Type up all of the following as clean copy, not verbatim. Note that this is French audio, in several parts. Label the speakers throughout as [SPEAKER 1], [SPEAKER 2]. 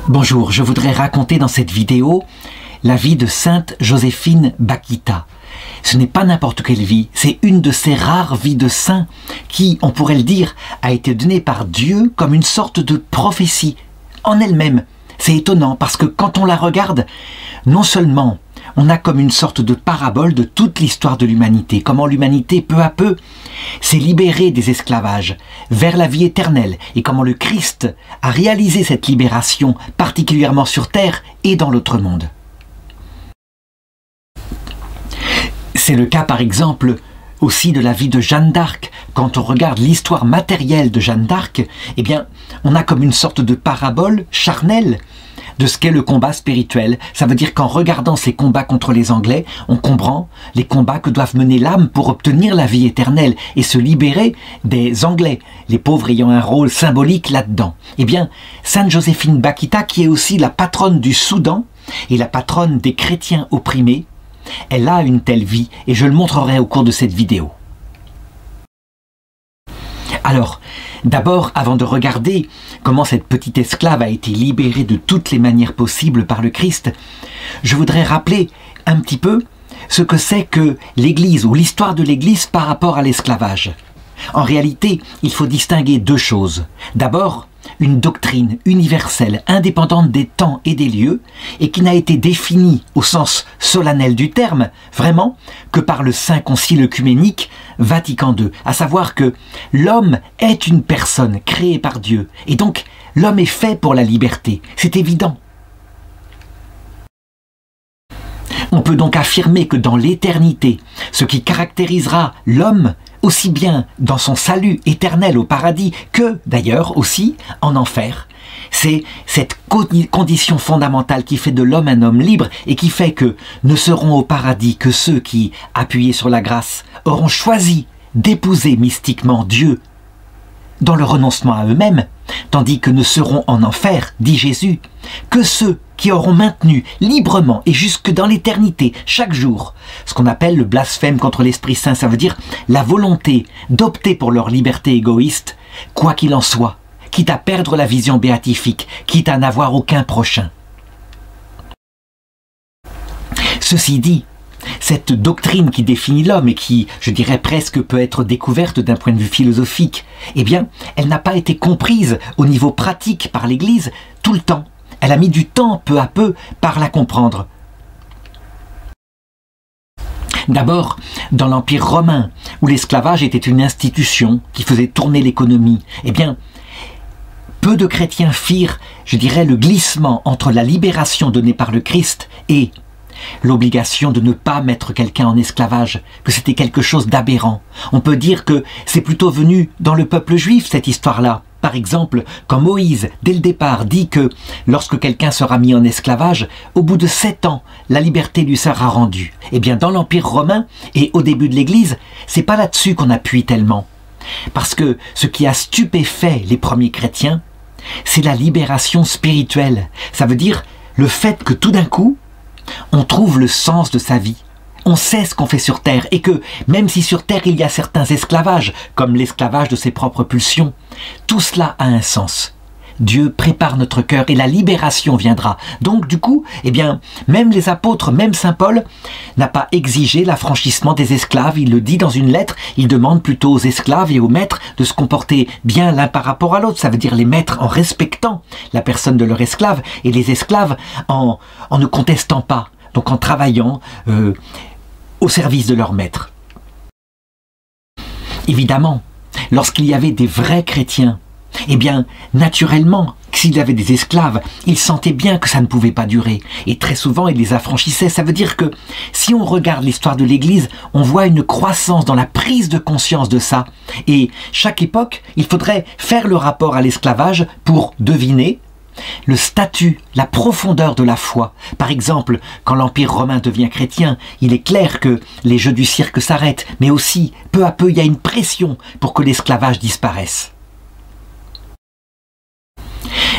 [SPEAKER 1] Bonjour, je voudrais raconter dans cette vidéo la vie de Sainte Joséphine Bakhita. Ce n'est pas n'importe quelle vie, c'est une de ces rares vies de saints qui, on pourrait le dire, a été donnée par Dieu comme une sorte de prophétie en elle-même. C'est étonnant parce que quand on la regarde, non seulement on a comme une sorte de parabole de toute l'histoire de l'humanité, comment l'humanité peu à peu s'est libérée des esclavages vers la vie éternelle et comment le Christ a réalisé cette libération particulièrement sur terre et dans l'autre monde. C'est le cas par exemple aussi de la vie de Jeanne d'Arc. Quand on regarde l'histoire matérielle de Jeanne d'Arc, eh bien, on a comme une sorte de parabole charnelle de ce qu'est le combat spirituel. Ça veut dire qu'en regardant ces combats contre les Anglais, on comprend les combats que doivent mener l'âme pour obtenir la vie éternelle et se libérer des Anglais, les pauvres ayant un rôle symbolique là-dedans. Eh bien, Sainte Joséphine Bakhita, qui est aussi la patronne du Soudan et la patronne des chrétiens opprimés, elle a une telle vie et je le montrerai au cours de cette vidéo. Alors, d'abord, avant de regarder comment cette petite esclave a été libérée de toutes les manières possibles par le Christ, je voudrais rappeler un petit peu ce que c'est que l'Église ou l'histoire de l'Église par rapport à l'esclavage. En réalité, il faut distinguer deux choses. D'abord, une doctrine universelle, indépendante des temps et des lieux, et qui n'a été définie au sens solennel du terme, vraiment, que par le Saint Concile œcuménique Vatican II, à savoir que l'homme est une personne créée par Dieu, et donc l'homme est fait pour la liberté, c'est évident. On peut donc affirmer que dans l'éternité, ce qui caractérisera l'homme, aussi bien dans son salut éternel au paradis que, d'ailleurs, aussi en enfer, c'est cette condition fondamentale qui fait de l'homme un homme libre et qui fait que ne seront au paradis que ceux qui, appuyés sur la grâce, auront choisi d'épouser mystiquement Dieu dans le renoncement à eux-mêmes, tandis que ne seront en enfer, dit Jésus, que ceux qui auront maintenu librement et jusque dans l'éternité, chaque jour, ce qu'on appelle le blasphème contre l'Esprit Saint, ça veut dire la volonté d'opter pour leur liberté égoïste, quoi qu'il en soit, quitte à perdre la vision béatifique, quitte à n'avoir aucun prochain. Ceci dit, cette doctrine qui définit l'homme et qui, je dirais presque, peut être découverte d'un point de vue philosophique, eh bien, elle n'a pas été comprise au niveau pratique par l'Église tout le temps. Elle a mis du temps, peu à peu, par la comprendre. D'abord, dans l'Empire romain, où l'esclavage était une institution qui faisait tourner l'économie, eh bien, peu de chrétiens firent, je dirais, le glissement entre la libération donnée par le Christ et l'obligation de ne pas mettre quelqu'un en esclavage, que c'était quelque chose d'aberrant. On peut dire que c'est plutôt venu dans le peuple juif, cette histoire-là. Par exemple, quand Moïse, dès le départ, dit que lorsque quelqu'un sera mis en esclavage, au bout de 7 ans, la liberté lui sera rendue. Eh bien, dans l'Empire romain et au début de l'Église, c'est pas là-dessus qu'on appuie tellement. Parce que ce qui a stupéfait les premiers chrétiens, c'est la libération spirituelle. Ça veut dire le fait que tout d'un coup, on trouve le sens de sa vie. On sait ce qu'on fait sur terre et que même si sur terre il y a certains esclavages, comme l'esclavage de ses propres pulsions, tout cela a un sens. Dieu prépare notre cœur et la libération viendra. Donc du coup, eh bien, même les apôtres, même Saint Paul, n'a pas exigé l'affranchissement des esclaves. Il le dit dans une lettre, il demande plutôt aux esclaves et aux maîtres de se comporter bien l'un par rapport à l'autre. Ça veut dire les maîtres en respectant la personne de leur esclave et les esclaves en ne contestant pas, donc en travaillant au service de leur maître. Évidemment, lorsqu'il y avait des vrais chrétiens, eh bien, naturellement, s'il y avait des esclaves, ils sentaient bien que ça ne pouvait pas durer. Et très souvent, ils les affranchissaient. Ça veut dire que, si on regarde l'histoire de l'Église, on voit une croissance dans la prise de conscience de ça. Et chaque époque, il faudrait faire le rapport à l'esclavage pour deviner le statut, la profondeur de la foi. Par exemple, quand l'Empire romain devient chrétien, il est clair que les jeux du cirque s'arrêtent, mais aussi, peu à peu, il y a une pression pour que l'esclavage disparaisse.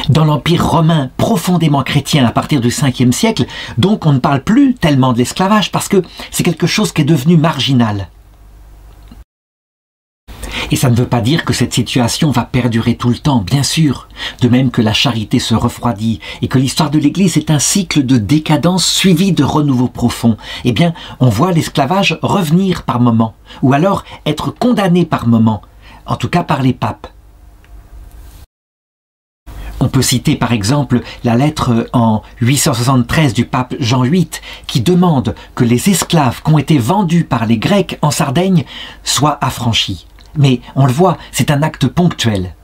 [SPEAKER 1] Dans l'Empire romain profondément chrétien à partir du 5e siècle, donc on ne parle plus tellement de l'esclavage parce que c'est quelque chose qui est devenu marginal. Et ça ne veut pas dire que cette situation va perdurer tout le temps, bien sûr. De même que la charité se refroidit et que l'histoire de l'Église est un cycle de décadence suivi de renouveau profond. Eh bien, on voit l'esclavage revenir par moments, ou alors être condamné par moments, en tout cas par les papes. On peut citer par exemple la lettre en 873 du pape Jean VIII qui demande que les esclaves qui ont été vendus par les Grecs en Sardaigne soient affranchis. Mais on le voit, c'est un acte ponctuel.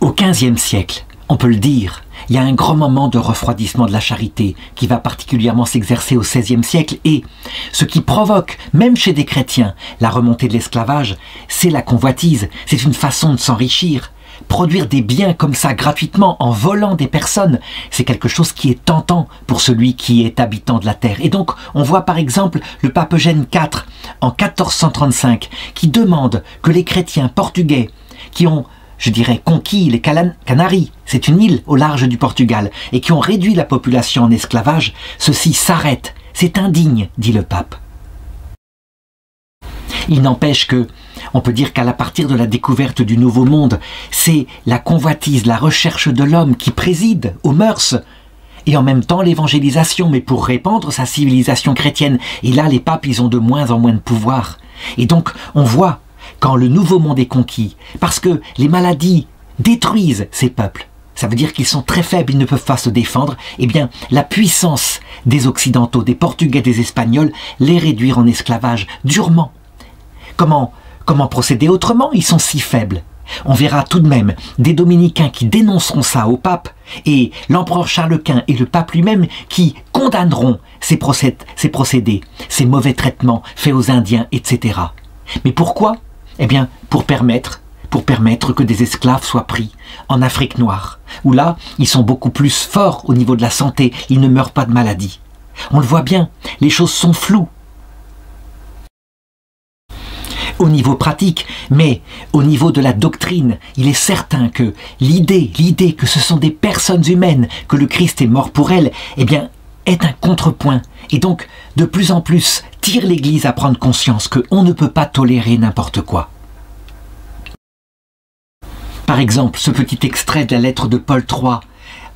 [SPEAKER 1] Au XVe siècle, on peut le dire, il y a un grand moment de refroidissement de la charité qui va particulièrement s'exercer au XVIe siècle et ce qui provoque, même chez des chrétiens, la remontée de l'esclavage, c'est la convoitise, c'est une façon de s'enrichir. Produire des biens comme ça gratuitement en volant des personnes, c'est quelque chose qui est tentant pour celui qui est habitant de la terre. Et donc on voit par exemple le pape Eugène IV en 1435 qui demande que les chrétiens portugais qui ont, je dirais, conquis les Canaries, c'est une île au large du Portugal, et qui ont réduit la population en esclavage, ceci s'arrête. C'est indigne, dit le pape. Il n'empêche que, on peut dire qu'à partir de la découverte du Nouveau Monde, c'est la convoitise, la recherche de l'homme qui préside aux mœurs, et en même temps l'évangélisation, mais pour répandre sa civilisation chrétienne. Et là, les papes, ils ont de moins en moins de pouvoir. Et donc, on voit, quand le Nouveau Monde est conquis, parce que les maladies détruisent ces peuples, ça veut dire qu'ils sont très faibles, ils ne peuvent pas se défendre, eh bien, la puissance des Occidentaux, des Portugais, des Espagnols, les réduire en esclavage, durement. Comment procéder autrement? Ils sont si faibles. On verra tout de même des dominicains qui dénonceront ça au pape et l'empereur Charles Quint et le pape lui-même qui condamneront ces procédés, ces mauvais traitements faits aux Indiens, etc. Mais pourquoi? Eh bien, pour permettre que des esclaves soient pris en Afrique noire, où là, ils sont beaucoup plus forts au niveau de la santé, ils ne meurent pas de maladie. On le voit bien, les choses sont floues au niveau pratique, mais au niveau de la doctrine, il est certain que l'idée que ce sont des personnes humaines, que le Christ est mort pour elles, eh bien, est un contrepoint. Et donc, de plus en plus, tire l'Église à prendre conscience qu'on ne peut pas tolérer n'importe quoi. Par exemple, ce petit extrait de la lettre de Paul III,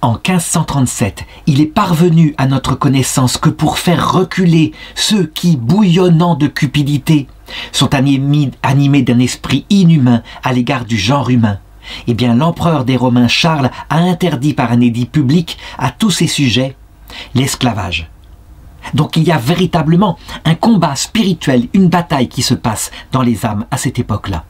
[SPEAKER 1] en 1537, il est parvenu à notre connaissance que pour faire reculer ceux qui, bouillonnant de cupidité, sont animés d'un esprit inhumain à l'égard du genre humain, eh bien l'empereur des Romains Charles a interdit par un édit public à tous ces sujets l'esclavage. Donc il y a véritablement un combat spirituel, une bataille qui se passe dans les âmes à cette époque-là.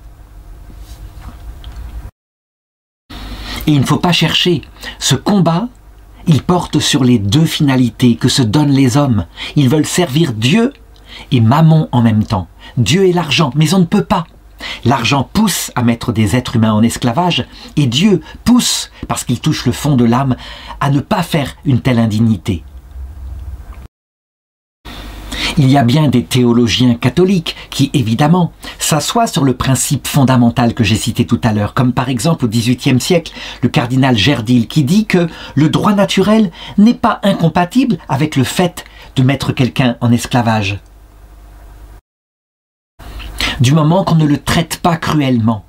[SPEAKER 1] Et il ne faut pas chercher. Ce combat, il porte sur les deux finalités que se donnent les hommes. Ils veulent servir Dieu et Mammon en même temps. Dieu et l'argent, mais on ne peut pas. L'argent pousse à mettre des êtres humains en esclavage et Dieu pousse, parce qu'il touche le fond de l'âme, à ne pas faire une telle indignité. Il y a bien des théologiens catholiques qui, évidemment, s'assoient sur le principe fondamental que j'ai cité tout à l'heure, comme par exemple au XVIIIe siècle, le cardinal Gerdil qui dit que le droit naturel n'est pas incompatible avec le fait de mettre quelqu'un en esclavage, du moment qu'on ne le traite pas cruellement.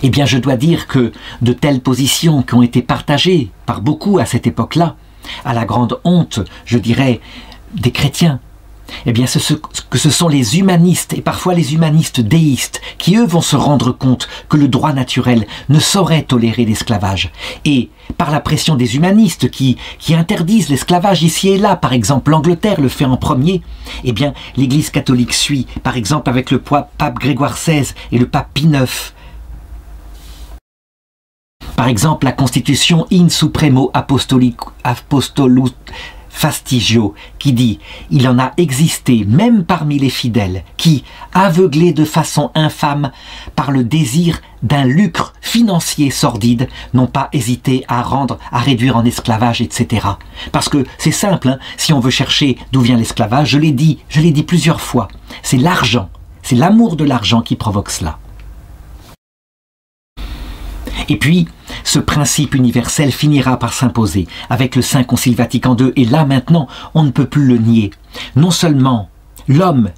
[SPEAKER 1] Eh bien, je dois dire que de telles positions qui ont été partagées par beaucoup à cette époque-là, à la grande honte, je dirais, des chrétiens, eh bien ce sont les humanistes, et parfois les humanistes déistes, qui eux vont se rendre compte que le droit naturel ne saurait tolérer l'esclavage. Et par la pression des humanistes qui interdisent l'esclavage ici et là, par exemple l'Angleterre le fait en premier, eh bien l'Église catholique suit, par exemple avec le pape Grégoire XVI et le pape Pie IX. Par exemple, la constitution In Supremo Apostolus Fastigio, qui dit « Il en a existé, même parmi les fidèles, qui, aveuglés de façon infâme par le désir d'un lucre financier sordide, n'ont pas hésité à réduire en esclavage, etc. » Parce que c'est simple, hein, si on veut chercher d'où vient l'esclavage, je l'ai dit plusieurs fois, c'est l'argent, c'est l'amour de l'argent qui provoque cela. Et puis, ce principe universel finira par s'imposer avec le Saint Concile Vatican II. Et là maintenant, on ne peut plus le nier. Non seulement l'homme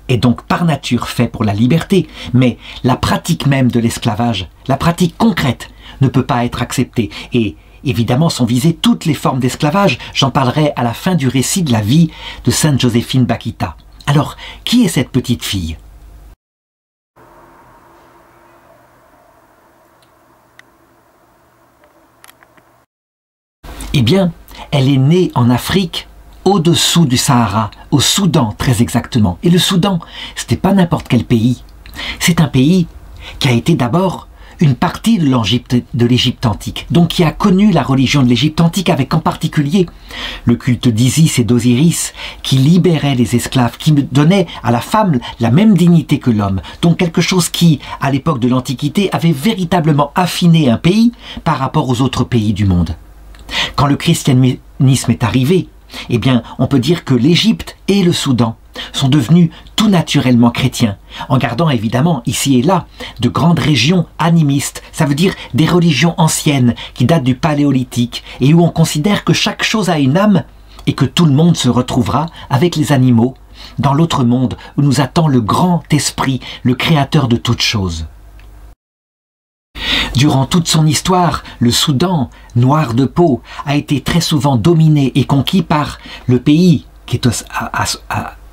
[SPEAKER 1] est donc par nature fait pour la liberté, mais la pratique même de l'esclavage, la pratique concrète, ne peut pas être acceptée. Et évidemment sont visées toutes les formes d'esclavage. J'en parlerai à la fin du récit de la vie de Sainte Joséphine Bakhita. Alors, qui est cette petite fille ? Eh bien, elle est née en Afrique, au-dessous du Sahara, au Soudan très exactement. Et le Soudan, c'était pas n'importe quel pays. C'est un pays qui a été d'abord une partie de l'Égypte antique, donc qui a connu la religion de l'Égypte antique, avec en particulier le culte d'Isis et d'Osiris, qui libérait les esclaves, qui donnait à la femme la même dignité que l'homme. Donc quelque chose qui, à l'époque de l'Antiquité, avait véritablement affiné un pays par rapport aux autres pays du monde. Quand le christianisme est arrivé, eh bien, on peut dire que l'Égypte et le Soudan sont devenus tout naturellement chrétiens, en gardant évidemment ici et là de grandes régions animistes, ça veut dire des religions anciennes qui datent du Paléolithique et où on considère que chaque chose a une âme et que tout le monde se retrouvera avec les animaux dans l'autre monde où nous attend le grand esprit, le créateur de toutes choses. Durant toute son histoire, le Soudan, noir de peau, a été très souvent dominé et conquis par le pays qui est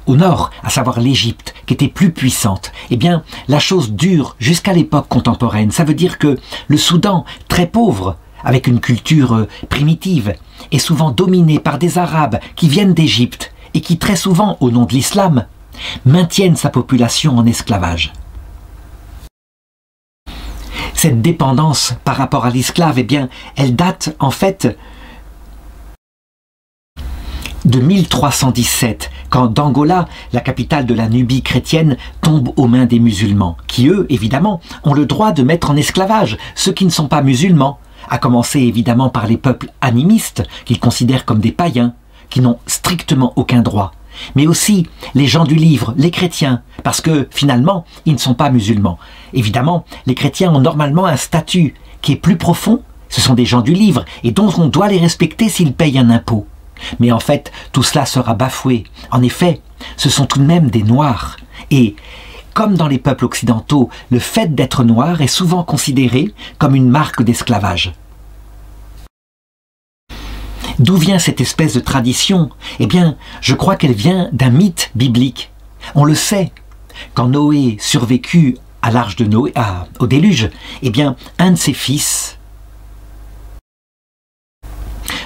[SPEAKER 1] au nord, à savoir l'Égypte, qui était plus puissante. Eh bien, la chose dure jusqu'à l'époque contemporaine. Ça veut dire que le Soudan, très pauvre, avec une culture primitive, est souvent dominé par des Arabes qui viennent d'Égypte et qui, très souvent, au nom de l'islam, maintiennent sa population en esclavage. Cette dépendance par rapport à l'esclave, eh bien, elle date en fait de 1317, quand d'Angola, la capitale de la Nubie chrétienne, tombe aux mains des musulmans, qui eux, évidemment, ont le droit de mettre en esclavage ceux qui ne sont pas musulmans, à commencer évidemment par les peuples animistes, qu'ils considèrent comme des païens, qui n'ont strictement aucun droit, mais aussi les gens du livre, les chrétiens, parce que finalement, ils ne sont pas musulmans. Évidemment, les chrétiens ont normalement un statut qui est plus profond, ce sont des gens du livre, et dont on doit les respecter s'ils payent un impôt. Mais en fait, tout cela sera bafoué. En effet, ce sont tout de même des noirs. Et comme dans les peuples occidentaux, le fait d'être noir est souvent considéré comme une marque d'esclavage. D'où vient cette espèce de tradition? Eh bien, je crois qu'elle vient d'un mythe biblique. On le sait, quand Noé survécut à l'arche de Noé, au déluge, eh bien, un de ses fils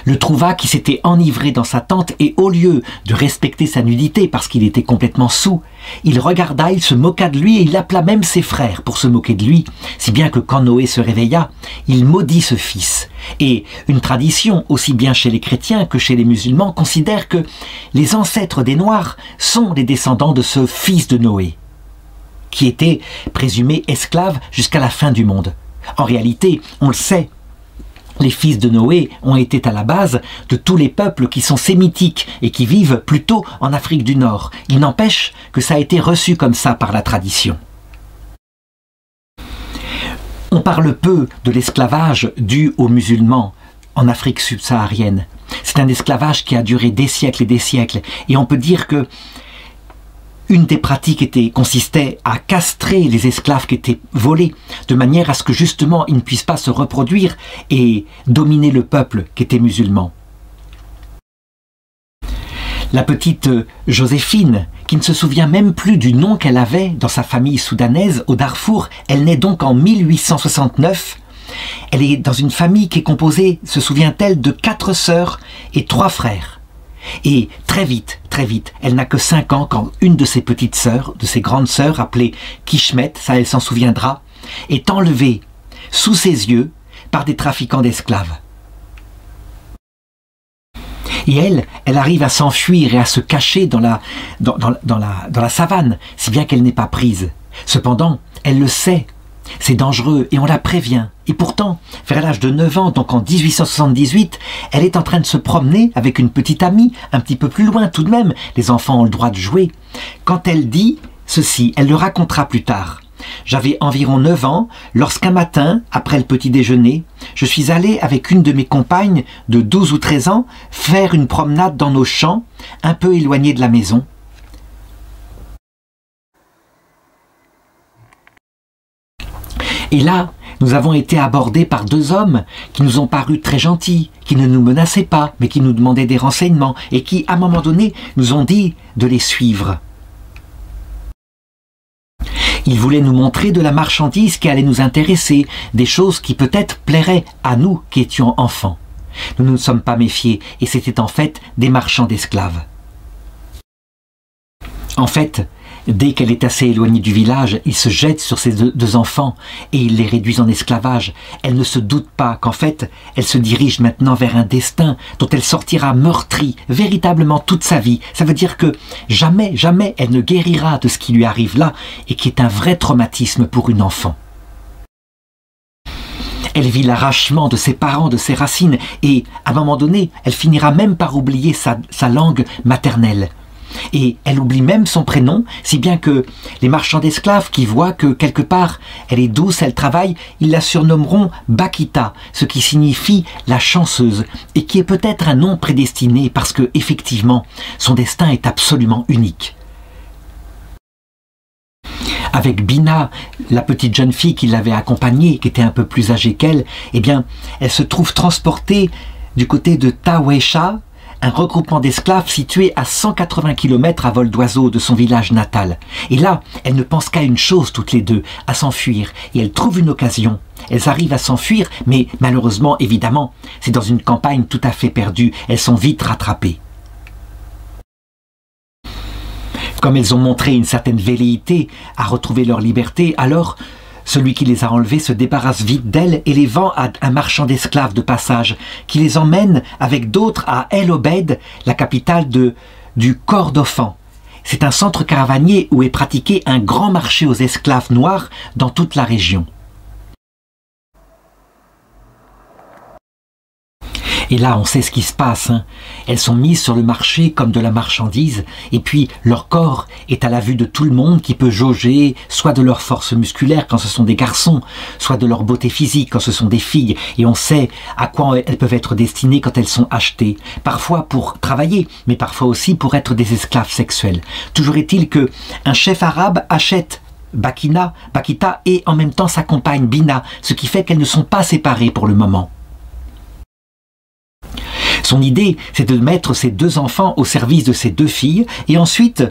[SPEAKER 1] le trouva qui s'était enivré dans sa tente et au lieu de respecter sa nudité parce qu'il était complètement saoul, il regarda, il se moqua de lui et il appela même ses frères pour se moquer de lui, si bien que quand Noé se réveilla, il maudit ce fils. Et une tradition, aussi bien chez les chrétiens que chez les musulmans, considère que les ancêtres des Noirs sont les descendants de ce fils de Noé, qui était présumé esclave jusqu'à la fin du monde. En réalité, on le sait, les fils de Noé ont été à la base de tous les peuples qui sont sémitiques et qui vivent plutôt en Afrique du Nord. Il n'empêche que ça a été reçu comme ça par la tradition. On parle peu de l'esclavage dû aux musulmans en Afrique subsaharienne. C'est un esclavage qui a duré des siècles et des siècles. Et on peut dire que une des pratiques consistait à castrer les esclaves qui étaient volés, de manière à ce que justement ils ne puissent pas se reproduire et dominer le peuple qui était musulman. La petite Joséphine, qui ne se souvient même plus du nom qu'elle avait dans sa famille soudanaise au Darfour, elle naît donc en 1869. Elle est dans une famille qui est composée, se souvient-elle, de 4 sœurs et 3 frères. Et très vite, elle n'a que 5 ans quand une de ses petites sœurs, de ses grandes sœurs, appelée Kishmet, ça elle s'en souviendra, est enlevée sous ses yeux par des trafiquants d'esclaves. Et elle arrive à s'enfuir et à se cacher dans la savane, si bien qu'elle n'est pas prise. Cependant, elle le sait, c'est dangereux et on la prévient. Et pourtant, vers l'âge de 9 ans, donc en 1878, elle est en train de se promener avec une petite amie, un petit peu plus loin tout de même, les enfants ont le droit de jouer. Quand elle dit ceci, elle le racontera plus tard. J'avais environ 9 ans lorsqu'un matin, après le petit déjeuner, je suis allé avec une de mes compagnes de 12 ou 13 ans faire une promenade dans nos champs, un peu éloignés de la maison. Et là, nous avons été abordés par 2 hommes qui nous ont paru très gentils, qui ne nous menaçaient pas, mais qui nous demandaient des renseignements et qui, à un moment donné, nous ont dit de les suivre. Ils voulaient nous montrer de la marchandise qui allait nous intéresser, des choses qui peut-être plairaient à nous qui étions enfants. Nous ne nous sommes pas méfiés et c'était en fait des marchands d'esclaves. En fait, dès qu'elle est assez éloignée du village, il se jette sur ses deux enfants et il les réduit en esclavage. Elle ne se doute pas qu'en fait, elle se dirige maintenant vers un destin dont elle sortira meurtrie véritablement toute sa vie. Ça veut dire que jamais, jamais elle ne guérira de ce qui lui arrive là et qui est un vrai traumatisme pour une enfant. Elle vit l'arrachement de ses parents, de ses racines et à un moment donné, elle finira même par oublier sa langue maternelle. Et elle oublie même son prénom, si bien que les marchands d'esclaves qui voient que quelque part elle est douce, elle travaille, ils la surnommeront Bakita, ce qui signifie la chanceuse, et qui est peut-être un nom prédestiné parce que effectivement son destin est absolument unique. Avec Bina, la petite jeune fille qui l'avait accompagnée, qui était un peu plus âgée qu'elle, eh bien, elle se trouve transportée du côté de Tawesha, un regroupement d'esclaves situé à 180 km à vol d'oiseau de son village natal. Et là, elles ne pensent qu'à une chose toutes les deux, à s'enfuir. Et elles trouvent une occasion. Elles arrivent à s'enfuir, mais malheureusement, évidemment, c'est dans une campagne tout à fait perdue. Elles sont vite rattrapées. Comme elles ont montré une certaine velléité à retrouver leur liberté, alors celui qui les a enlevées se débarrasse vite d'elles et les vend à un marchand d'esclaves de passage qui les emmène avec d'autres à El Obed, la capitale du Kordofan. C'est un centre caravanier où est pratiqué un grand marché aux esclaves noirs dans toute la région. Et là, on sait ce qui se passe. Elles sont mises sur le marché comme de la marchandise, et puis leur corps est à la vue de tout le monde qui peut jauger soit de leur force musculaire quand ce sont des garçons, soit de leur beauté physique quand ce sont des filles, et on sait à quoi elles peuvent être destinées quand elles sont achetées, parfois pour travailler, mais parfois aussi pour être des esclaves sexuels. Toujours est-il que un chef arabe achète Bakita et en même temps sa compagne Bina, ce qui fait qu'elles ne sont pas séparées pour le moment. Son idée, c'est de mettre ses 2 enfants au service de ses 2 filles et ensuite,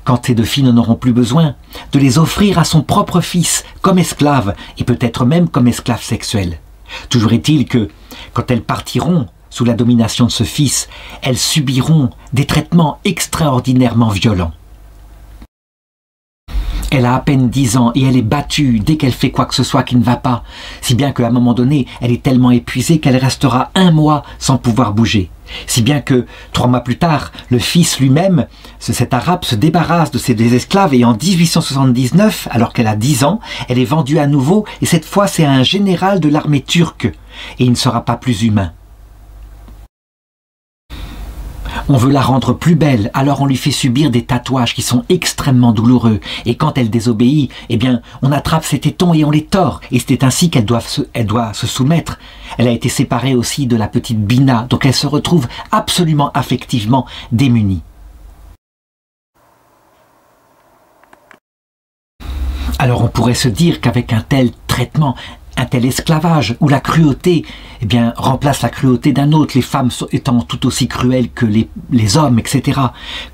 [SPEAKER 1] quand ces 2 filles n'en auront plus besoin, de les offrir à son propre fils comme esclaves et peut-être même comme esclaves sexuels. Toujours est-il que, quand elles partiront sous la domination de ce fils, elles subiront des traitements extraordinairement violents. Elle a à peine 10 ans et elle est battue dès qu'elle fait quoi que ce soit qui ne va pas, si bien qu'à un moment donné, elle est tellement épuisée qu'elle restera 1 mois sans pouvoir bouger. Si bien que 3 mois plus tard, le fils lui-même, cet arabe, se débarrasse de ses esclaves et en 1879, alors qu'elle a 10 ans, elle est vendue à nouveau et cette fois c'est à un général de l'armée turque et il ne sera pas plus humain. On veut la rendre plus belle, alors on lui fait subir des tatouages qui sont extrêmement douloureux. Et quand elle désobéit, eh bien, on attrape ses tétons et on les tord. Et c'est ainsi qu'elle doit se soumettre. Elle a été séparée aussi de la petite Bina, donc elle se retrouve absolument affectivement démunie. Alors on pourrait se dire qu'avec un tel traitement, un tel esclavage, où la cruauté eh bien, remplace la cruauté d'un autre, les femmes étant tout aussi cruelles que les hommes, etc.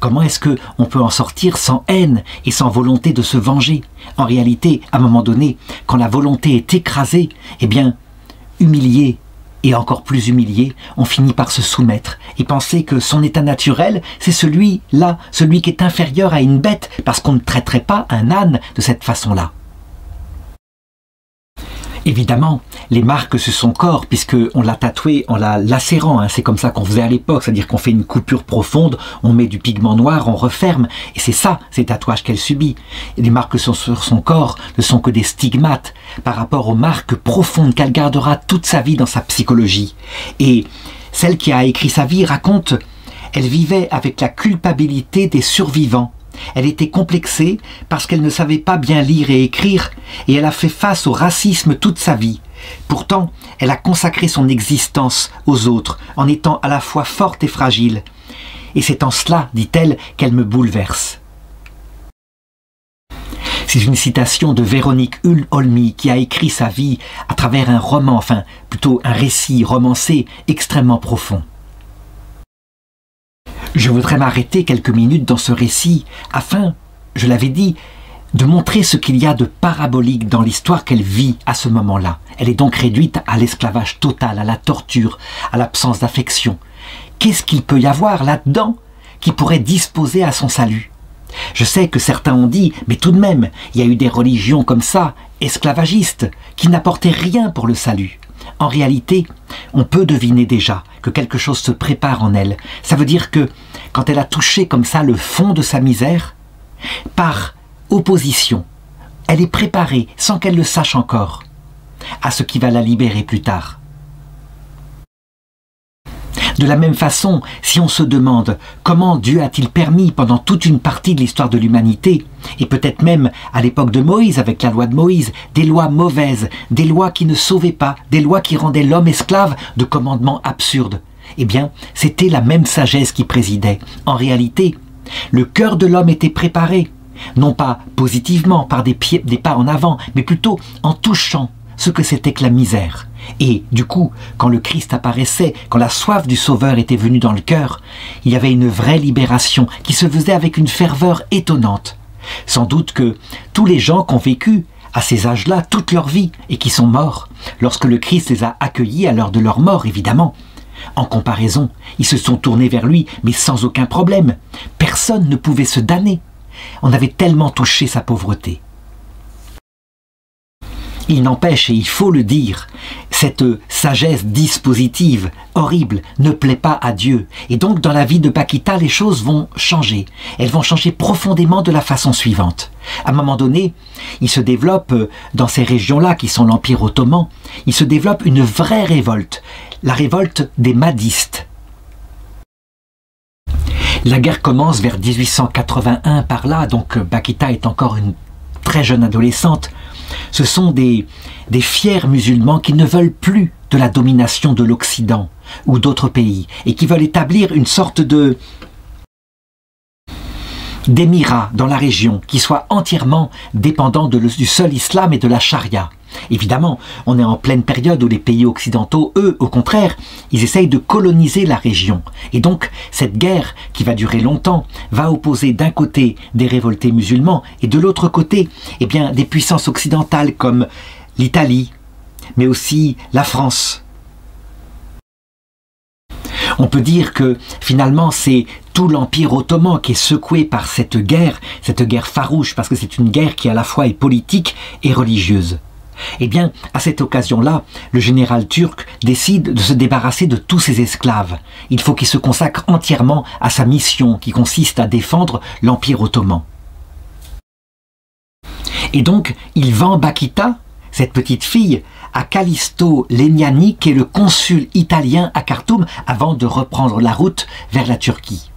[SPEAKER 1] Comment est-ce qu'on peut en sortir sans haine et sans volonté de se venger? En réalité, à un moment donné, quand la volonté est écrasée, eh bien, humiliée et encore plus humiliée, on finit par se soumettre et penser que son état naturel, c'est celui-là, celui qui est inférieur à une bête, parce qu'on ne traiterait pas un âne de cette façon-là. Évidemment, les marques sur son corps, puisqu'on l'a tatoué en la lacérant, c'est comme ça qu'on faisait à l'époque, c'est-à-dire qu'on fait une coupure profonde, on met du pigment noir, on referme, et c'est ça, ces tatouages qu'elle subit. Et les marques sur son corps ne sont que des stigmates par rapport aux marques profondes qu'elle gardera toute sa vie dans sa psychologie. Et celle qui a écrit sa vie raconte, elle vivait avec la culpabilité des survivants. Elle était complexée parce qu'elle ne savait pas bien lire et écrire, et elle a fait face au racisme toute sa vie. Pourtant, elle a consacré son existence aux autres, en étant à la fois forte et fragile. Et c'est en cela, dit-elle, qu'elle me bouleverse. C'est une citation de Véronique Olmy qui a écrit sa vie à travers un roman, enfin plutôt un récit romancé extrêmement profond. Je voudrais m'arrêter quelques minutes dans ce récit afin, je l'avais dit, de montrer ce qu'il y a de parabolique dans l'histoire qu'elle vit à ce moment-là. Elle est donc réduite à l'esclavage total, à la torture, à l'absence d'affection. Qu'est-ce qu'il peut y avoir là-dedans qui pourrait disposer à son salut? Je sais que certains ont dit, mais tout de même, il y a eu des religions comme ça, esclavagistes, qui n'apportaient rien pour le salut. En réalité, on peut deviner déjà que quelque chose se prépare en elle. Ça veut dire que, quand elle a touché comme ça le fond de sa misère, par opposition, elle est préparée, sans qu'elle le sache encore, à ce qui va la libérer plus tard. De la même façon, si on se demande comment Dieu a-t-il permis pendant toute une partie de l'histoire de l'humanité, et peut-être même à l'époque de Moïse, avec la loi de Moïse, des lois mauvaises, des lois qui ne sauvaient pas, des lois qui rendaient l'homme esclave de commandements absurdes, eh bien, c'était la même sagesse qui présidait. En réalité, le cœur de l'homme était préparé, non pas positivement par des pas en avant, mais plutôt en touchant ce que c'était que la misère. Et du coup, quand le Christ apparaissait, quand la soif du Sauveur était venue dans le cœur, il y avait une vraie libération qui se faisait avec une ferveur étonnante. Sans doute que tous les gens qui ont vécu à ces âges-là toute leur vie et qui sont morts, lorsque le Christ les a accueillis à l'heure de leur mort, évidemment, en comparaison, ils se sont tournés vers lui, mais sans aucun problème. Personne ne pouvait se damner. On avait tellement touché sa pauvreté. Il n'empêche, et il faut le dire, cette sagesse dispositive, horrible, ne plaît pas à Dieu. Et donc, dans la vie de Paquita, les choses vont changer. Elles vont changer profondément de la façon suivante. À un moment donné, il se développe, dans ces régions-là, qui sont l'Empire ottoman, il se développe une vraie révolte, la révolte des Mahdistes. La guerre commence vers 1881 par là, donc Paquita est encore une très jeune adolescente. Ce sont des fiers musulmans qui ne veulent plus de la domination de l'Occident ou d'autres pays et qui veulent établir une sorte d'émirat dans la région qui soit entièrement dépendant du seul islam et de la charia. Évidemment, on est en pleine période où les pays occidentaux, eux, au contraire, ils essayent de coloniser la région. Et donc, cette guerre, qui va durer longtemps, va opposer d'un côté des révoltés musulmans et de l'autre côté, eh bien, des puissances occidentales comme l'Italie, mais aussi la France. On peut dire que finalement c'est tout l'Empire ottoman qui est secoué par cette guerre farouche, parce que c'est une guerre qui à la fois est politique et religieuse. Eh bien, à cette occasion-là, le général turc décide de se débarrasser de tous ses esclaves. Il faut qu'il se consacre entièrement à sa mission qui consiste à défendre l'Empire ottoman. Et donc, il vend Paquita, cette petite fille, à Callisto Leniani, qui est le consul italien à Khartoum, avant de reprendre la route vers la Turquie.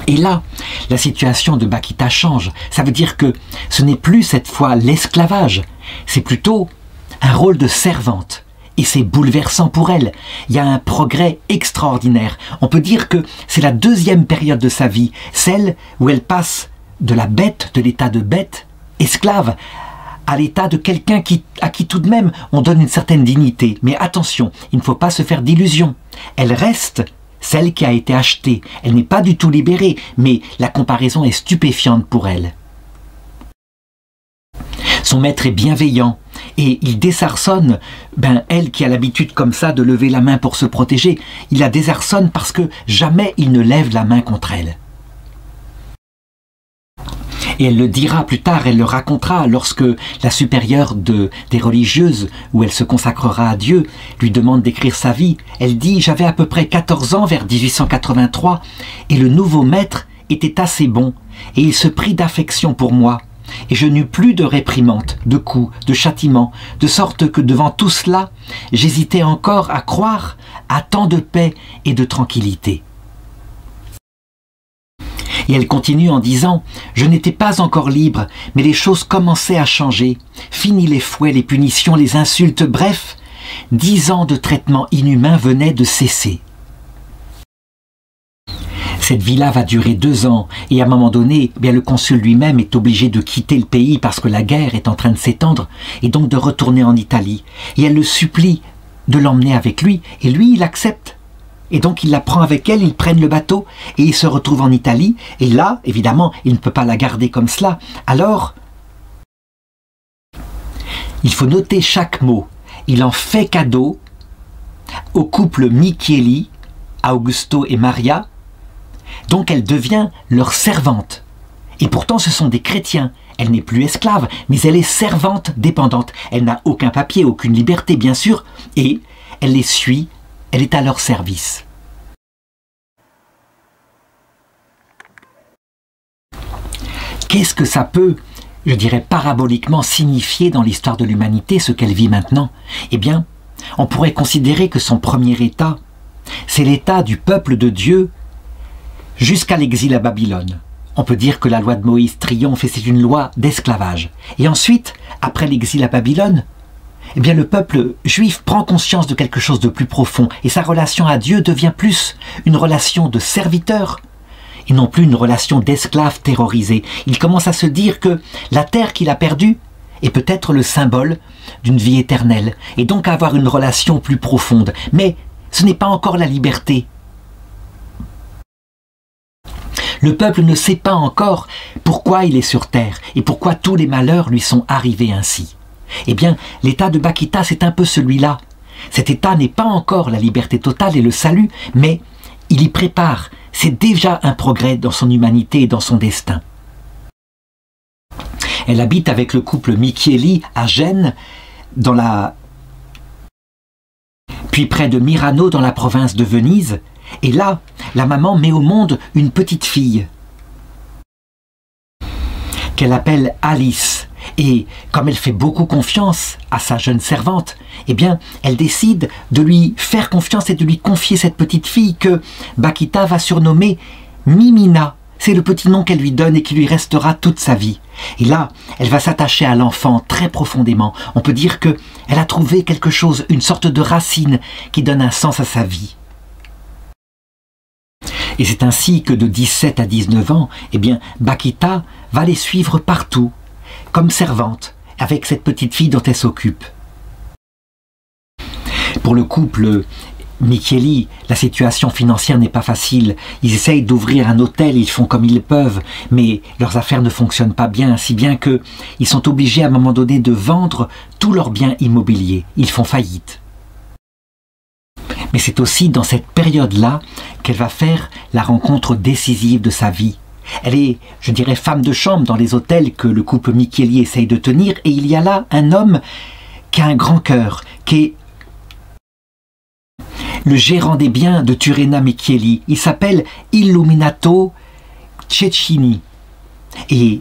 [SPEAKER 1] Et là, la situation de Paquita change. Ça veut dire que ce n'est plus cette fois l'esclavage, c'est plutôt un rôle de servante. Et c'est bouleversant pour elle. Il y a un progrès extraordinaire. On peut dire que c'est la deuxième période de sa vie, celle où elle passe de la bête, de l'état de bête, esclave, à l'état de quelqu'un à qui tout de même on donne une certaine dignité. Mais attention, il ne faut pas se faire d'illusions. Elle reste celle qui a été achetée. Elle n'est pas du tout libérée, mais la comparaison est stupéfiante pour elle. Son maître est bienveillant et il désarçonne, elle qui a l'habitude comme ça de lever la main pour se protéger, il la désarçonne parce que jamais il ne lève la main contre elle. Et elle le dira plus tard, elle le racontera lorsque la supérieure des religieuses, où elle se consacrera à Dieu, lui demande d'écrire sa vie. Elle dit « J'avais à peu près 14 ans vers 1883 et le nouveau maître était assez bon et il se prit d'affection pour moi. Et je n'eus plus de réprimande, de coups, de châtiments, de sorte que devant tout cela, j'hésitais encore à croire à tant de paix et de tranquillité. » Et elle continue en disant « Je n'étais pas encore libre, mais les choses commençaient à changer. Fini les fouets, les punitions, les insultes, bref, 10 ans de traitement inhumain venaient de cesser. » Cette vie-là va durer 2 ans et à un moment donné, eh bien, le consul lui-même est obligé de quitter le pays parce que la guerre est en train de s'étendre et donc de retourner en Italie. Et elle le supplie de l'emmener avec lui et lui, il accepte. Et donc il la prend avec elle, ils prennent le bateau et ils se retrouvent en Italie. Et là, évidemment, il ne peut pas la garder comme cela. Alors, il faut noter chaque mot. Il en fait cadeau au couple Michieli, Augusto et Maria. Donc elle devient leur servante. Et pourtant ce sont des chrétiens. Elle n'est plus esclave, mais elle est servante dépendante. Elle n'a aucun papier, aucune liberté bien sûr, et elle les suit, elle est à leur service. Qu'est-ce que ça peut, je dirais paraboliquement, signifier dans l'histoire de l'humanité, ce qu'elle vit maintenant? Eh bien, on pourrait considérer que son premier état, c'est l'état du peuple de Dieu jusqu'à l'exil à Babylone. On peut dire que la loi de Moïse triomphe et c'est une loi d'esclavage. Et ensuite, après l'exil à Babylone, eh bien le peuple juif prend conscience de quelque chose de plus profond et sa relation à Dieu devient plus une relation de serviteur et non plus une relation d'esclave terrorisé. Il commence à se dire que la terre qu'il a perdue est peut-être le symbole d'une vie éternelle et donc à avoir une relation plus profonde. Mais ce n'est pas encore la liberté. Le peuple ne sait pas encore pourquoi il est sur terre et pourquoi tous les malheurs lui sont arrivés ainsi. Eh bien, l'état de Bakita, c'est un peu celui-là. Cet état n'est pas encore la liberté totale et le salut, mais il y prépare. C'est déjà un progrès dans son humanité et dans son destin. Elle habite avec le couple Michieli à Gênes, puis près de Mirano dans la province de Venise. Et là, la maman met au monde une petite fille qu'elle appelle Alice. Et comme elle fait beaucoup confiance à sa jeune servante, eh bien, elle décide de lui faire confiance et de lui confier cette petite fille que Bakita va surnommer Mimina. C'est le petit nom qu'elle lui donne et qui lui restera toute sa vie. Et là, elle va s'attacher à l'enfant très profondément. On peut dire qu'elle a trouvé quelque chose, une sorte de racine qui donne un sens à sa vie. Et c'est ainsi que de 17 à 19 ans, eh bien, Bakita va les suivre partout, comme servante, avec cette petite fille dont elle s'occupe. Pour le couple Michieli, la situation financière n'est pas facile. Ils essayent d'ouvrir un hôtel, ils font comme ils peuvent, mais leurs affaires ne fonctionnent pas bien, si bien qu'ils sont obligés à un moment donné de vendre tous leurs biens immobiliers. Ils font faillite. Mais c'est aussi dans cette période-là qu'elle va faire la rencontre décisive de sa vie. Elle est, je dirais, femme de chambre dans les hôtels que le couple Michieli essaye de tenir, et il y a là un homme qui a un grand cœur, qui est le gérant des biens de Turena Michieli. Il s'appelle Illuminato Cecchini. Et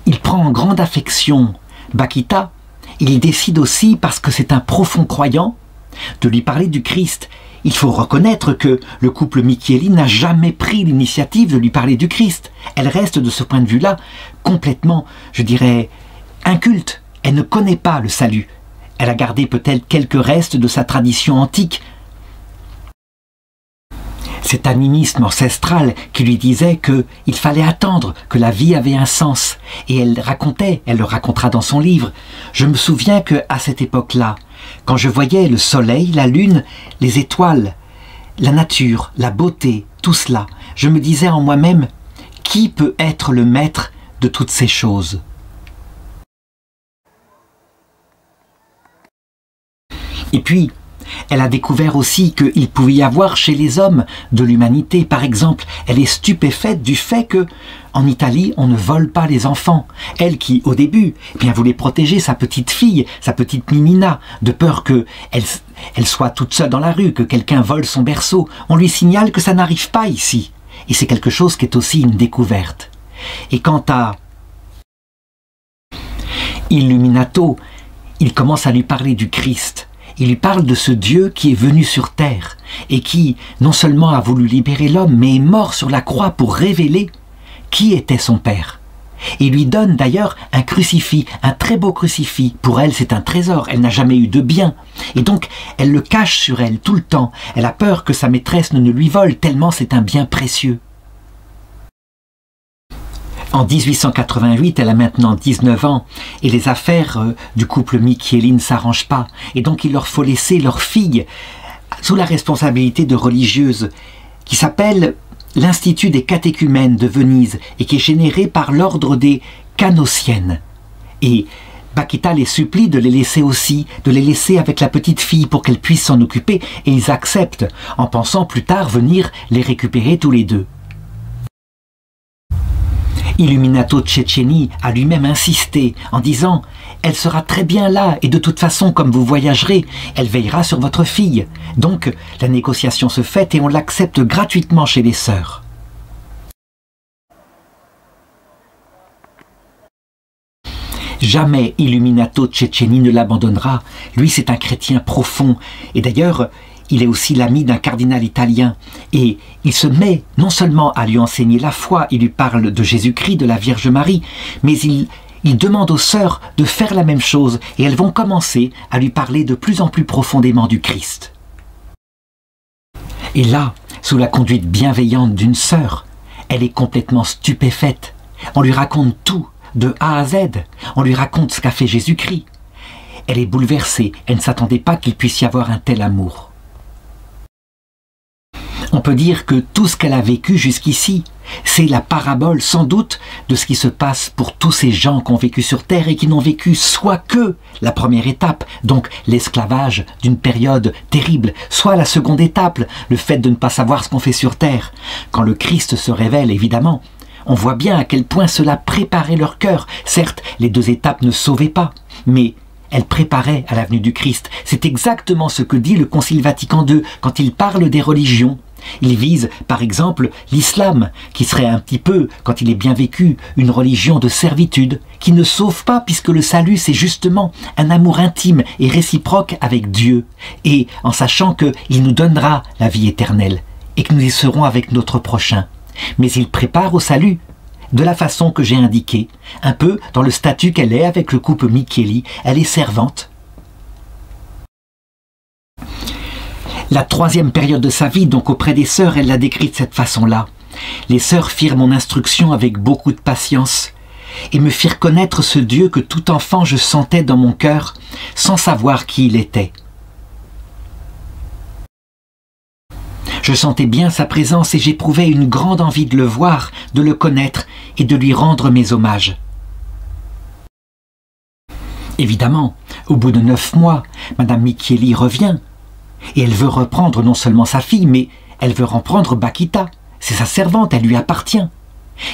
[SPEAKER 1] il prend en grande affection Bakita. Il décide aussi, parce que c'est un profond croyant, de lui parler du Christ. Il faut reconnaître que le couple Michieli n'a jamais pris l'initiative de lui parler du Christ. Elle reste de ce point de vue-là complètement, je dirais, inculte. Elle ne connaît pas le salut. Elle a gardé peut-être quelques restes de sa tradition antique. Cet animisme ancestral qui lui disait qu'il fallait attendre, que la vie avait un sens. Et elle le racontera dans son livre. Je me souviens qu'à cette époque-là, quand je voyais le soleil, la lune, les étoiles, la nature, la beauté, tout cela, je me disais en moi-même, qui peut être le maître de toutes ces choses? Et puis, elle a découvert aussi qu'il pouvait y avoir chez les hommes de l'humanité. Par exemple, elle est stupéfaite du fait que, en Italie, on ne vole pas les enfants. Elle qui, au début, eh bien, voulait protéger sa petite fille, sa petite Mimina, de peur qu'elle soit toute seule dans la rue, que quelqu'un vole son berceau. On lui signale que ça n'arrive pas ici. Et c'est quelque chose qui est aussi une découverte. Et quant à Illuminato, il commence à lui parler du Christ. Il lui parle de ce Dieu qui est venu sur terre et qui, non seulement a voulu libérer l'homme, mais est mort sur la croix pour révéler qui était son père. Et lui donne d'ailleurs un crucifix, un très beau crucifix. Pour elle, c'est un trésor, elle n'a jamais eu de bien. Et donc, elle le cache sur elle tout le temps. Elle a peur que sa maîtresse ne lui vole, tellement c'est un bien précieux. En 1888, elle a maintenant 19 ans, et les affaires du couple Michieli ne s'arrangent pas. Et donc, il leur faut laisser leur fille sous la responsabilité de religieuses, qui s'appelle l'Institut des catéchumènes de Venise et qui est généré par l'ordre des Canossiennes. Et Bakita les supplie de les laisser aussi, de les laisser avec la petite fille pour qu'elle puisse s'en occuper, et ils acceptent, en pensant plus tard venir les récupérer tous les deux. Illuminato Cecchini a lui-même insisté en disant « Elle sera très bien là et de toute façon, comme vous voyagerez, elle veillera sur votre fille. » Donc, la négociation se fait et on l'accepte gratuitement chez les sœurs. Jamais Illuminato Cecchini ne l'abandonnera. Lui, c'est un chrétien profond. Et d'ailleurs, il est aussi l'ami d'un cardinal italien. Et il se met non seulement à lui enseigner la foi, il lui parle de Jésus-Christ, de la Vierge Marie, mais il demande aux sœurs de faire la même chose. Et elles vont commencer à lui parler de plus en plus profondément du Christ. Et là, sous la conduite bienveillante d'une sœur, elle est complètement stupéfaite. On lui raconte tout, de A à Z. On lui raconte ce qu'a fait Jésus-Christ. Elle est bouleversée. Elle ne s'attendait pas qu'il puisse y avoir un tel amour. On peut dire que tout ce qu'elle a vécu jusqu'ici, c'est la parabole sans doute de ce qui se passe pour tous ces gens qui ont vécu sur Terre et qui n'ont vécu soit que la première étape, donc l'esclavage d'une période terrible, soit la seconde étape, le fait de ne pas savoir ce qu'on fait sur Terre. Quand le Christ se révèle, évidemment, on voit bien à quel point cela préparait leur cœur. Certes, les deux étapes ne sauvaient pas, mais elles préparaient à la venue du Christ. C'est exactement ce que dit le Concile Vatican II quand il parle des religions. Il vise, par exemple, l'islam, qui serait un petit peu, quand il est bien vécu, une religion de servitude, qui ne sauve pas puisque le salut, c'est justement un amour intime et réciproque avec Dieu, et en sachant qu'il nous donnera la vie éternelle, et que nous y serons avec notre prochain. Mais il prépare au salut, de la façon que j'ai indiquée, un peu dans le statut qu'elle est avec le couple Michieli, elle est servante. La troisième période de sa vie, donc auprès des sœurs, elle l'a décrite de cette façon-là. Les sœurs firent mon instruction avec beaucoup de patience et me firent connaître ce Dieu que tout enfant je sentais dans mon cœur sans savoir qui il était. Je sentais bien sa présence et j'éprouvais une grande envie de le voir, de le connaître et de lui rendre mes hommages. Évidemment, au bout de 9 mois, Madame Michieli revient. Et elle veut reprendre non seulement sa fille, mais elle veut reprendre Bakita. C'est sa servante, elle lui appartient.